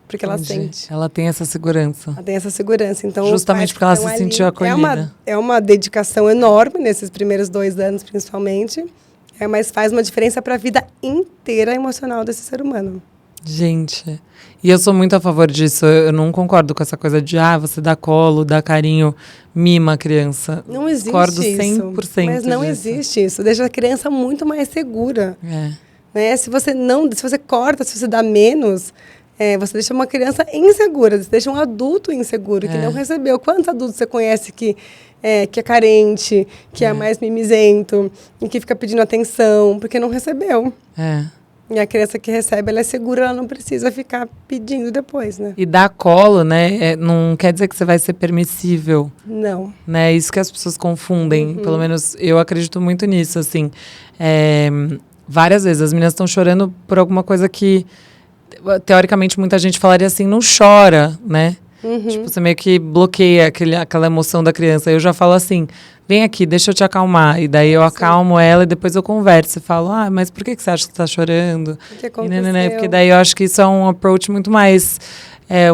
Porque ela sente. Ela tem essa segurança. Ela tem essa segurança. Então, justamente porque ela se sentiu acolhida. É uma dedicação enorme nesses primeiros 2 anos, principalmente. Mas faz uma diferença para a vida inteira emocional desse ser humano. Gente, e eu sou muito a favor disso. Eu não concordo com essa coisa de você dá colo, dá carinho, mima a criança. Não existe concordo 100% isso. Mas não existe isso. Deixa a criança muito mais segura. Né? Se você corta, se você dá menos, você deixa uma criança insegura. Você deixa um adulto inseguro, que não recebeu. Quantos adultos você conhece que é carente, que é mais mimizento, e que fica pedindo atenção, porque não recebeu. E a criança que recebe, ela é segura, ela não precisa ficar pedindo depois, né? E dar colo, né, não quer dizer que você vai ser permissível. Não. Né, isso que as pessoas confundem. Pelo menos eu acredito muito nisso, assim. Várias vezes as meninas estão chorando por alguma coisa que, teoricamente, muita gente falaria assim, não chora, né? Tipo, você meio que bloqueia aquela emoção da criança. Eu já falo assim, vem aqui, deixa eu te acalmar. E daí eu acalmo ela e depois eu converso. E falo, mas por que você acha que você tá chorando? O que aconteceu? Porque daí eu acho que isso é um approach muito mais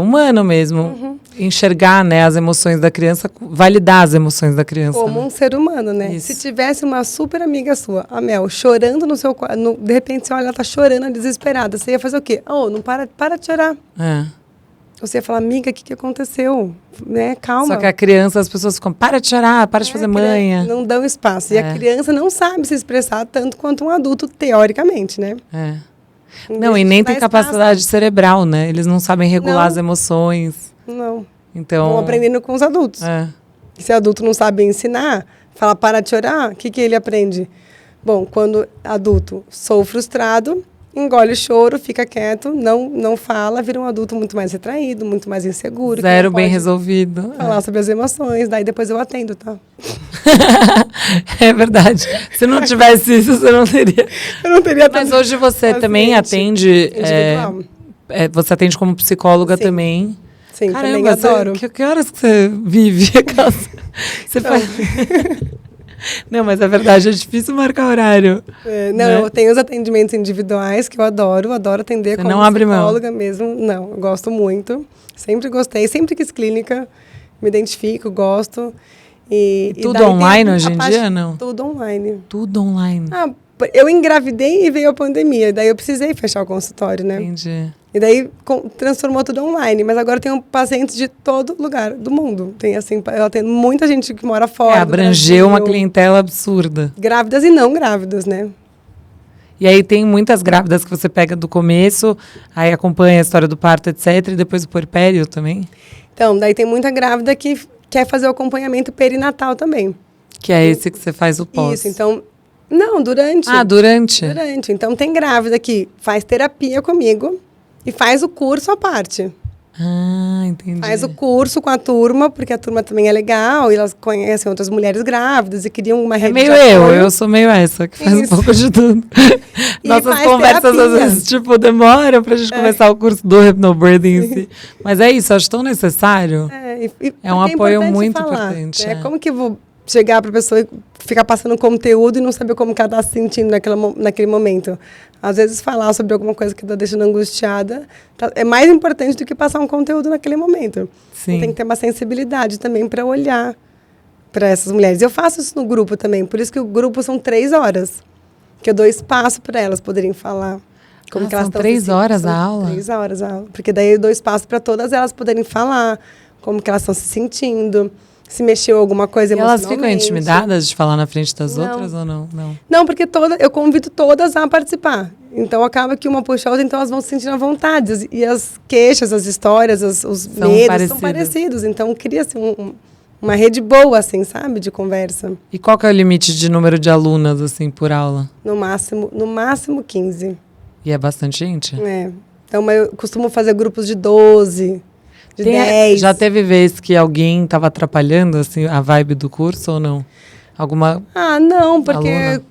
humano mesmo. Enxergar, né, as emoções da criança, validar as emoções da criança. Como um ser humano, né? Isso. Se tivesse uma super amiga sua, a Mel, chorando no seu quarto, de repente você olha, ela tá chorando, desesperada. Você ia fazer o quê? Não para de chorar. Você ia falar, amiga, o que aconteceu? Né? Calma. Só que a criança, as pessoas ficam, para de chorar, para de fazer manha. Não dão espaço. E a criança não sabe se expressar tanto quanto um adulto, teoricamente, né? Não, e nem tem capacidade cerebral, né? Eles não sabem regular as emoções. Não. Então, vão aprendendo com os adultos. E se o adulto não sabe ensinar, fala, para de chorar, o que ele aprende? Bom, quando adulto sou frustrado, engole o choro, fica quieto, não fala, vira um adulto muito mais retraído, muito mais inseguro. Zero bem resolvido. Falar sobre as emoções, daí depois eu atendo, tá? É verdade. Se não tivesse isso, você não teria. Eu não teria. Mas hoje você também atende... individual. Você atende como psicóloga também. Sim, caramba, também adoro. Que horas que você vive? Você faz... Não, mas é verdade, é difícil marcar horário. Eu tenho os atendimentos individuais que eu adoro atender como não abre psicóloga mão. mesmo. Não, eu gosto muito. Sempre gostei, sempre quis clínica, me identifico, gosto. E tudo online hoje em dia, não? Tudo online. Tudo online. Eu engravidei e veio a pandemia, daí eu precisei fechar o consultório, né? Entendi. E daí transformou tudo online, mas agora eu tenho pacientes de todo lugar do mundo. Tem assim, eu atendo muita gente que mora fora. Abrangeu uma clientela absurda. Grávidas e não grávidas, né? E aí tem muitas grávidas que você pega do começo, aí acompanha a história do parto, etc, e depois o puerpério também. Então, daí tem muita grávida que quer fazer o acompanhamento perinatal também. Que é esse que você faz o pós. Isso, então... Não, durante. Durante? Durante. Então, tem grávida que faz terapia comigo e faz o curso à parte. Entendi. Faz o curso com a turma, porque a turma também é legal, e elas conhecem outras mulheres grávidas e criam uma rede meio de apoio. eu sou meio essa, que faz um pouco de tudo. Nossas conversas, terapia. às vezes, demoram pra gente começar o curso do hypnobirthing em si. Mas é isso, acho tão necessário. É um apoio muito importante. Né? Como que eu vou chegar para a pessoa e ficar passando conteúdo e não saber como que ela está se sentindo naquele momento? Às vezes falar sobre alguma coisa que está deixando angustiada é mais importante do que passar um conteúdo naquele momento. Sim. Tem que ter uma sensibilidade também para olhar para essas mulheres. Eu faço isso no grupo também, por isso que o grupo são 3 horas, que eu dou espaço para elas poderem falar. Como que elas são estão 3 horas a aula? 3 horas a aula, porque daí eu dou espaço para todas elas poderem falar, como que elas estão se sentindo, se mexeu alguma coisa emocionalmente. E elas ficam intimidadas de falar na frente das outras ou não? Não, porque eu convido todas a participar. Então, acaba que uma puxa a outra, então elas vão se sentindo à vontade. E as queixas, as histórias, os medos são parecidos. Então, cria-se uma rede boa, assim, sabe? De conversa. E qual que é o limite de número de alunas, assim, por aula? No máximo 15. E é bastante gente? Então, eu costumo fazer grupos de 12... de 10. Já teve vez que alguém estava atrapalhando assim, a vibe do curso ou não? Alguma não, porque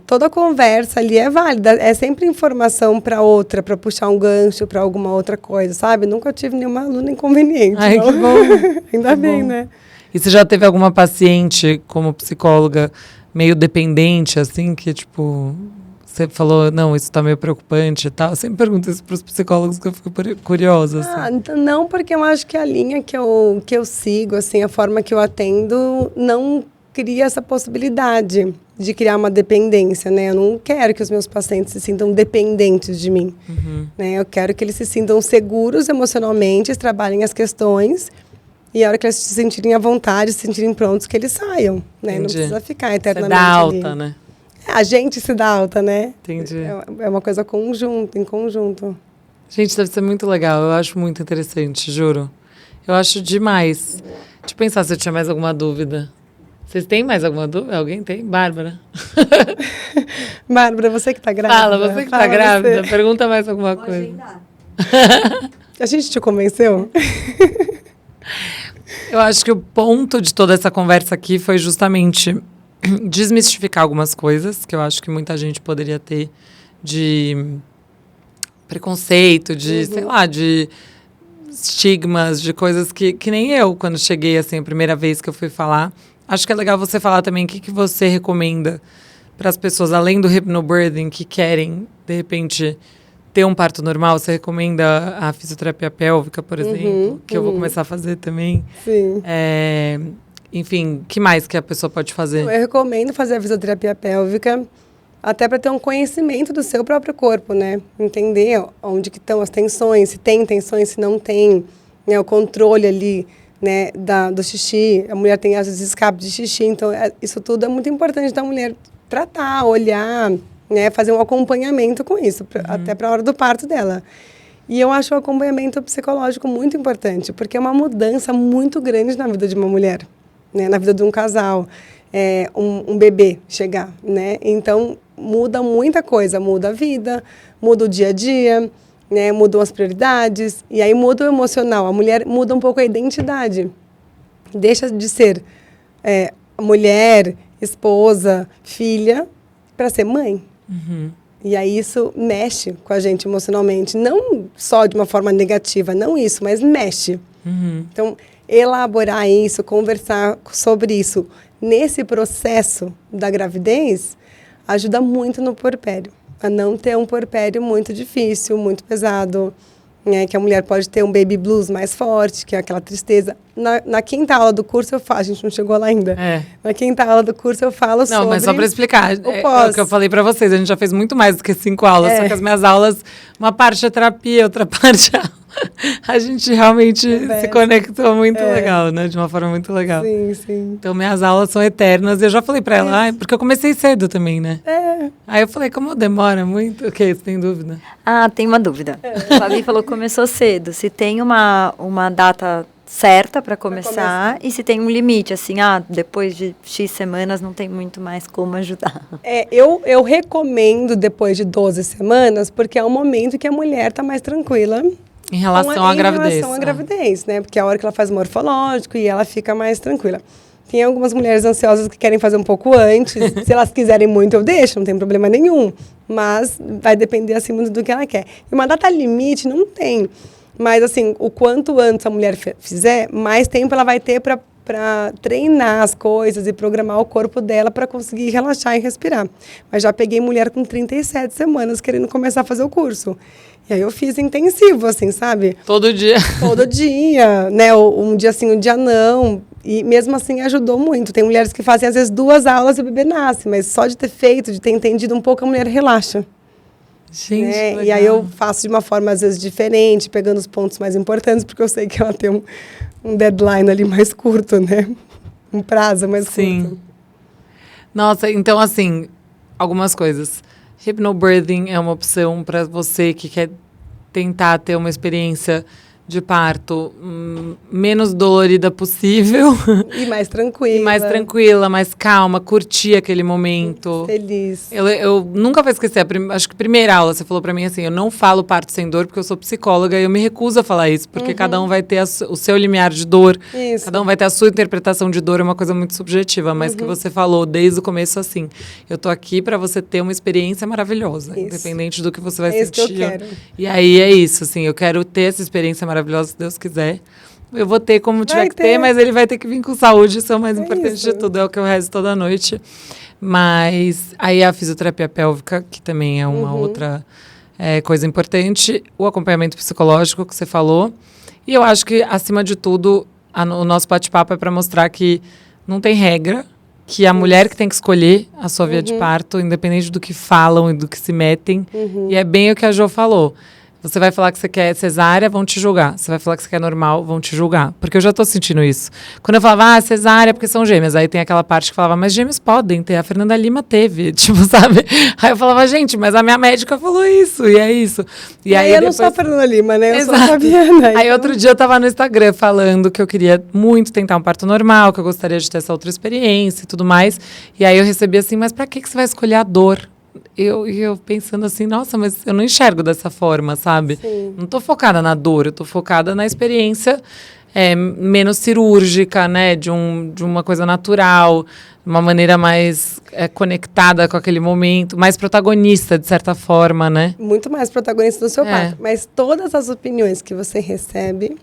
toda conversa ali é válida. É sempre informação para outra, para puxar um gancho para alguma outra coisa, sabe? Nunca tive nenhuma aluna inconveniente. Ai, que bom. Ainda bem, né? E você já teve alguma paciente, como psicóloga, meio dependente, assim, que, tipo, você falou, não, isso tá meio preocupante e tal. Eu sempre pergunto isso pros psicólogos, que eu fico curiosa, assim. Então, não, porque eu acho que a linha que eu sigo, assim, a forma que eu atendo, não cria essa possibilidade de criar uma dependência, né? Eu não quero que os meus pacientes se sintam dependentes de mim, né? Eu quero que eles se sintam seguros emocionalmente, eles trabalhem as questões e a hora que eles se sentirem à vontade, se sentirem prontos, que eles saiam, né? Entendi. Não precisa ficar Você eternamente dá alta, ali. né? A gente se dá alta, né? Entendi. É uma coisa em conjunto. Gente, deve ser muito legal. Eu acho muito interessante, juro. Eu acho demais. Deixa eu pensar se eu tinha mais alguma dúvida. Vocês têm mais alguma dúvida? Alguém tem? Bárbara? Bárbara, você que tá grávida. Fala, você que tá grávida. Pergunta mais alguma coisa. A gente te convenceu? Eu acho que o ponto de toda essa conversa aqui foi justamente desmistificar algumas coisas que eu acho que muita gente poderia ter de preconceito, de, sei lá, de estigmas, de coisas que nem eu, quando cheguei, assim, a primeira vez que eu fui falar. Acho que é legal você falar também o que você recomenda para as pessoas, além do hypnobirthing, que querem, de repente, ter um parto normal. Você recomenda a fisioterapia pélvica, por exemplo, que eu vou começar a fazer também. Sim. Enfim, que mais que a pessoa pode fazer? Eu recomendo fazer a fisioterapia pélvica, até para ter um conhecimento do seu próprio corpo, né? Entender onde que estão as tensões, se tem tensões, se não tem, né? O controle ali, né, do xixi. A mulher tem, às vezes, escape de xixi. Então, isso tudo é muito importante da mulher tratar, olhar, né? Fazer um acompanhamento com isso, até para a hora do parto dela. E eu acho o acompanhamento psicológico muito importante, porque é uma mudança muito grande na vida de uma mulher, né? Na vida de um casal. Um bebê chegar, né? Então, muda muita coisa. Muda a vida, muda o dia a dia, né? Mudam as prioridades. E aí muda o emocional. A mulher muda um pouco a identidade. Deixa de ser mulher, esposa, filha, para ser mãe. E aí isso mexe com a gente emocionalmente. Não só de uma forma negativa, não isso, mas mexe. Então, elaborar isso, conversar sobre isso nesse processo da gravidez ajuda muito no puerpério. A não ter um puerpério muito difícil, muito pesado, né? Que a mulher pode ter um baby blues mais forte, que é aquela tristeza. Na quinta aula do curso eu falo, a gente não chegou lá ainda. Na quinta aula do curso eu falo sobre... Não, mas só para explicar, o que eu falei para vocês, a gente já fez muito mais do que 5 aulas, só que as minhas aulas, uma parte é terapia, outra parte a gente realmente se conectou muito legal, né? De uma forma muito legal. Sim, sim. Então, minhas aulas são eternas. Eu já falei pra ela, porque eu comecei cedo também, né? Aí eu falei, como demora muito? O que? Você tem dúvida? Ah, tem uma dúvida. A Fabi falou que começou cedo. Se tem uma data certa para começar e se tem um limite, assim, depois de X semanas não tem muito mais como ajudar. Eu recomendo depois de 12 semanas, porque é um momento que a mulher está mais tranquila. Em relação à gravidez. Em relação à gravidez, né? Porque é a hora que ela faz morfológico e ela fica mais tranquila. Tem algumas mulheres ansiosas que querem fazer um pouco antes. Se elas quiserem muito, eu deixo, não tem problema nenhum. Mas vai depender, acima do que ela quer. E uma data limite não tem. Mas, assim, o quanto antes a mulher fizer, mais tempo ela vai ter para treinar as coisas e programar o corpo dela para conseguir relaxar e respirar. Mas já peguei mulher com 37 semanas querendo começar a fazer o curso. E aí eu fiz intensivo, assim, sabe? Todo dia. Todo dia, né? Um dia sim, um dia não. E mesmo assim ajudou muito. Tem mulheres que fazem, às vezes, 2 aulas e o bebê nasce. Mas só de ter feito, de ter entendido um pouco, a mulher relaxa. Gente, né? E aí eu faço de uma forma, às vezes, diferente, pegando os pontos mais importantes, porque eu sei que ela tem um deadline ali mais curto, né? Um prazo mais curto. Nossa, então, assim, algumas coisas. Hypnobirthing é uma opção para você que quer tentar ter uma experiência de parto menos dolorida possível. E mais tranquila. E mais tranquila, mais calma, curtir aquele momento. Feliz. Eu nunca vou esquecer, acho que a primeira aula você falou pra mim assim, eu não falo parto sem dor porque eu sou psicóloga e eu me recuso a falar isso, porque cada um vai ter o seu limiar de dor, isso. Cada um vai ter a sua interpretação de dor, é uma coisa muito subjetiva, mas que você falou desde o começo assim, eu tô aqui pra você ter uma experiência maravilhosa, isso. Independente do que você vai sentir. Isso que eu quero. E aí é isso, assim, eu quero ter essa experiência maravilhosa, se Deus quiser. eu vou ter como tiver que ter, mas ele vai ter que vir com saúde, isso é o mais importante de tudo, é o que eu rezo toda noite. Mas aí a fisioterapia pélvica, que também é uma outra coisa importante, o acompanhamento psicológico que você falou, e eu acho que, acima de tudo, o nosso bate-papo é para mostrar que não tem regra, que a mulher que tem que escolher a sua via de parto, independente do que falam e do que se metem. E é bem o que a Jo falou. Você vai falar que você quer cesárea, vão te julgar. Você vai falar que você quer normal, vão te julgar. Porque eu já tô sentindo isso. Quando eu falava, cesárea porque são gêmeas. Aí tem aquela parte que falava, mas gêmeos podem ter. A Fernanda Lima teve, tipo, sabe? Aí eu falava, gente, mas a minha médica falou isso, e é isso. E aí eu depois... não sou a Fernanda Lima, né? Eu sou a Fabiana. Aí outro dia eu tava no Instagram falando que eu queria muito tentar um parto normal, que eu gostaria de ter essa outra experiência e tudo mais. E aí eu recebi assim, mas pra que você vai escolher a dor? Eu pensando assim, nossa, mas eu não enxergo dessa forma, sabe? Sim. Não tô focada na dor, eu tô focada na experiência menos cirúrgica, né? De uma coisa natural, uma maneira mais conectada com aquele momento, mais protagonista, de certa forma, né? Muito mais protagonista do seu parto. Mas todas as opiniões que você recebe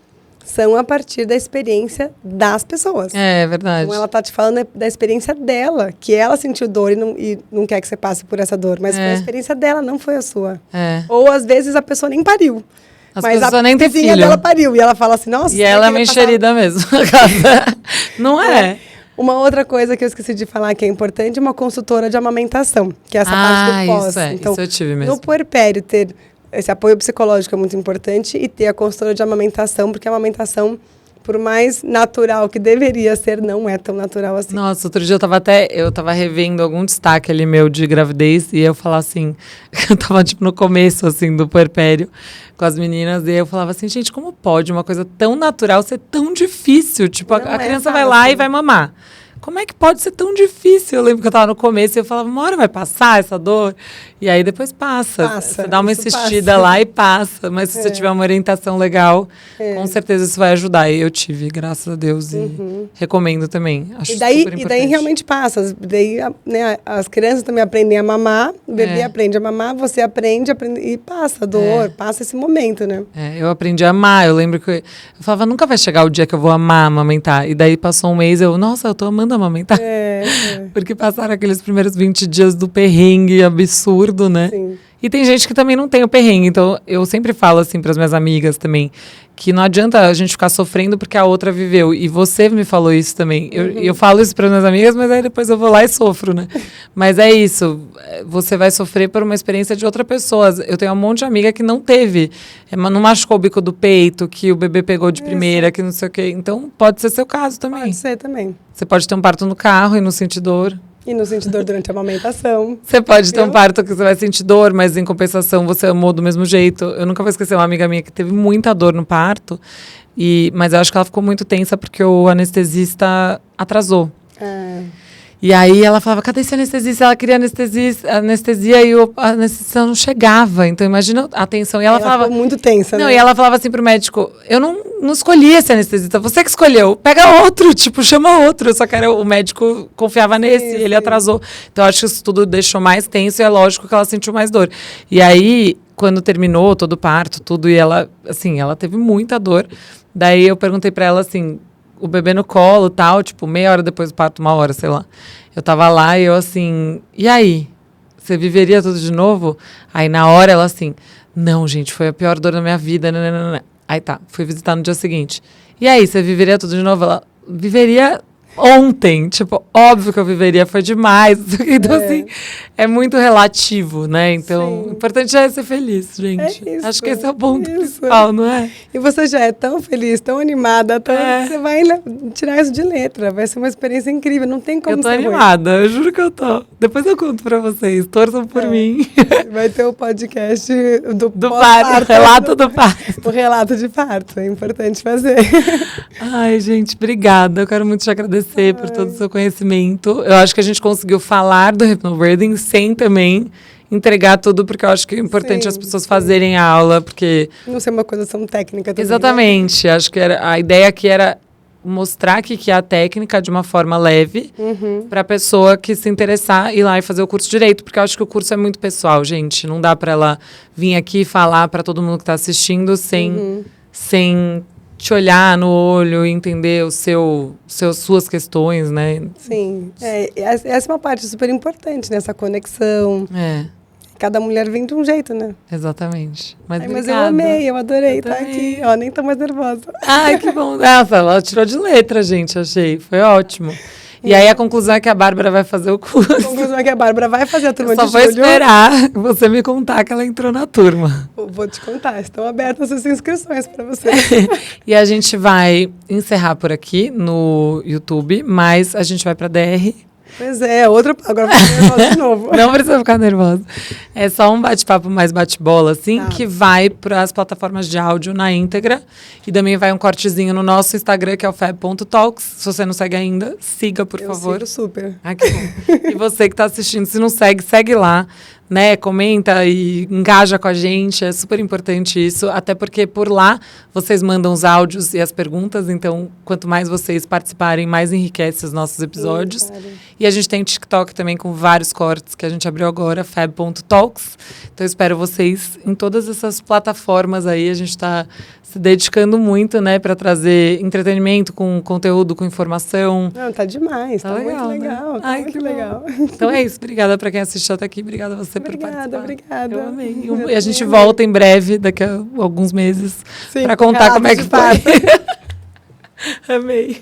são a partir da experiência das pessoas. É verdade. Então ela tá te falando da experiência dela, que ela sentiu dor e não quer que você passe por essa dor, mas foi a experiência dela, não foi a sua. Ou às vezes a pessoa nem pariu. Mas a nem tem filho. dela pariu e ela fala assim, nossa... E ela é uma enxerida mesmo. Não é? Uma outra coisa que eu esqueci de falar que é importante é uma consultora de amamentação, que é essa parte do pós. Então, isso eu tive mesmo. No puerpério, ter esse apoio psicológico é muito importante e ter a consultora de amamentação, porque a amamentação, por mais natural que deveria ser, não é tão natural assim. Nossa, outro dia eu tava revendo algum destaque ali meu de gravidez e eu falava assim, eu tava tipo no começo assim do puerpério com as meninas e eu falava assim, gente, como pode uma coisa tão natural ser tão difícil? Tipo, a criança vai lá e vai mamar. Como é que pode ser tão difícil? Eu lembro que eu estava no começo e eu falava, uma hora vai passar essa dor? E aí depois passa. Você dá uma insistida lá e passa. Mas se você tiver uma orientação legal, com certeza isso vai ajudar. E eu tive, graças a Deus. E recomendo também. Acho super importante. E daí realmente passa. Daí, né, as crianças também aprendem a mamar, o bebê aprende a mamar, você aprende e passa a dor, passa esse momento, né? Eu aprendi a amar. Eu lembro que eu falava, nunca vai chegar o dia que eu vou amar amamentar. E daí passou um mês, nossa, eu tô amando amamentar. Porque passaram aqueles primeiros 20 dias do perrengue absurdo, né? Sim. E tem gente que também não tem o perrengue. Então, eu sempre falo assim para as minhas amigas também, que não adianta a gente ficar sofrendo porque a outra viveu. E você me falou isso também. Eu falo isso para as minhas amigas, mas aí depois eu vou lá e sofro, né? Mas é isso. Você vai sofrer por uma experiência de outra pessoa. Eu tenho um monte de amiga que não teve. Não machucou o bico do peito, que o bebê pegou de primeira, que não sei o quê. Então, pode ser seu caso também. Pode ser também. Você pode ter um parto no carro e não sentir dor. E não sentir dor durante a amamentação. Você pode ter um parto que você vai sentir dor, mas em compensação você amou do mesmo jeito. Eu nunca vou esquecer uma amiga minha que teve muita dor no parto, mas eu acho que ela ficou muito tensa porque o anestesista atrasou. E aí ela falava, cadê esse anestesista? Ela queria anestesia e a anestesia não chegava. Então imagina a tensão. E ela falava ficou muito tensa, não, né? E ela falava assim pro médico, eu não escolhi esse anestesista, você que escolheu. Pega outro, tipo, chama outro. Só que o médico confiava nesse, ele atrasou. Então eu acho que isso tudo deixou mais tenso e é lógico que ela sentiu mais dor. E aí, quando terminou todo o parto, tudo, e ela, assim, ela teve muita dor. Daí eu perguntei pra ela, assim, o bebê no colo, tal, tipo, meia hora depois do parto, uma hora, sei lá. Eu tava lá e eu assim, e aí? Você viveria tudo de novo? Aí na hora ela assim, não, gente, foi a pior dor da minha vida. Nananana. Aí tá, fui visitar no dia seguinte. E aí, você viveria tudo de novo? Ela viveria ontem, tipo, óbvio que eu viveria, foi demais. Então, assim, é muito relativo, né? Então, o importante é ser feliz, gente. Acho que esse é o ponto principal, não é? E você já é tão feliz, tão animada, você vai tirar isso de letra. Vai ser uma experiência incrível, não tem como ser ruim. Eu tô animada, eu juro que eu tô. Depois eu conto pra vocês, torçam por mim. Vai ter o podcast do parto, relato do parto. O relato de parto, é importante fazer. Ai, gente, obrigada. Eu quero muito te agradecer por todo o seu conhecimento. Eu acho que a gente conseguiu falar do hypnobirthing sem também entregar tudo, porque eu acho que é importante as pessoas fazerem a aula, porque... Não ser uma coisa tão técnica também. Exatamente. Acho que a ideia aqui era mostrar que é a técnica de uma forma leve para a pessoa que se interessar ir lá e fazer o curso direito, porque eu acho que o curso é muito pessoal, gente. Não dá para ela vir aqui e falar para todo mundo que está assistindo sem te olhar no olho e entender suas questões, né? Sim, essa é uma parte super importante, né? Essa conexão. Cada mulher vem de um jeito, né? Exatamente. Mas eu amei, eu adorei estar aqui. Ó, nem tô mais nervosa. Ai, que bom. Ela tirou de letra, gente, achei. Foi ótimo. E aí a conclusão é que a Bárbara vai fazer o curso. A conclusão é que a Bárbara vai fazer a turma de julho. Só vou esperar você me contar que ela entrou na turma. Vou te contar, estão abertas as inscrições para você. E a gente vai encerrar por aqui no YouTube, mas a gente vai para DR. Pois é, agora vou ficar nervosa de novo. Não precisa ficar nervosa. É só um bate-papo mais bate-bola, assim, que vai para as plataformas de áudio na íntegra. E também vai um cortezinho no nosso Instagram, que é o fab.talks. Se você não segue ainda, siga, por favor. Eu sigo super. Ah, que bom. E você que está assistindo, se não segue, segue lá. Né, comenta e engaja com a gente, é super importante isso, até porque por lá vocês mandam os áudios e as perguntas, então quanto mais vocês participarem, mais enriquece os nossos episódios. E a gente tem TikTok também com vários cortes que a gente abriu agora, fab.talks, então eu espero vocês em todas essas plataformas aí, a gente está se dedicando muito, né, para trazer entretenimento com conteúdo, com informação. Não, tá demais, tá legal, muito legal, né? Tá muito legal. Então é isso, obrigada para quem assistiu até aqui, obrigada a você. Obrigada. Eu amei. E a gente volta em breve, daqui a alguns meses, para contar como é que foi. Amei.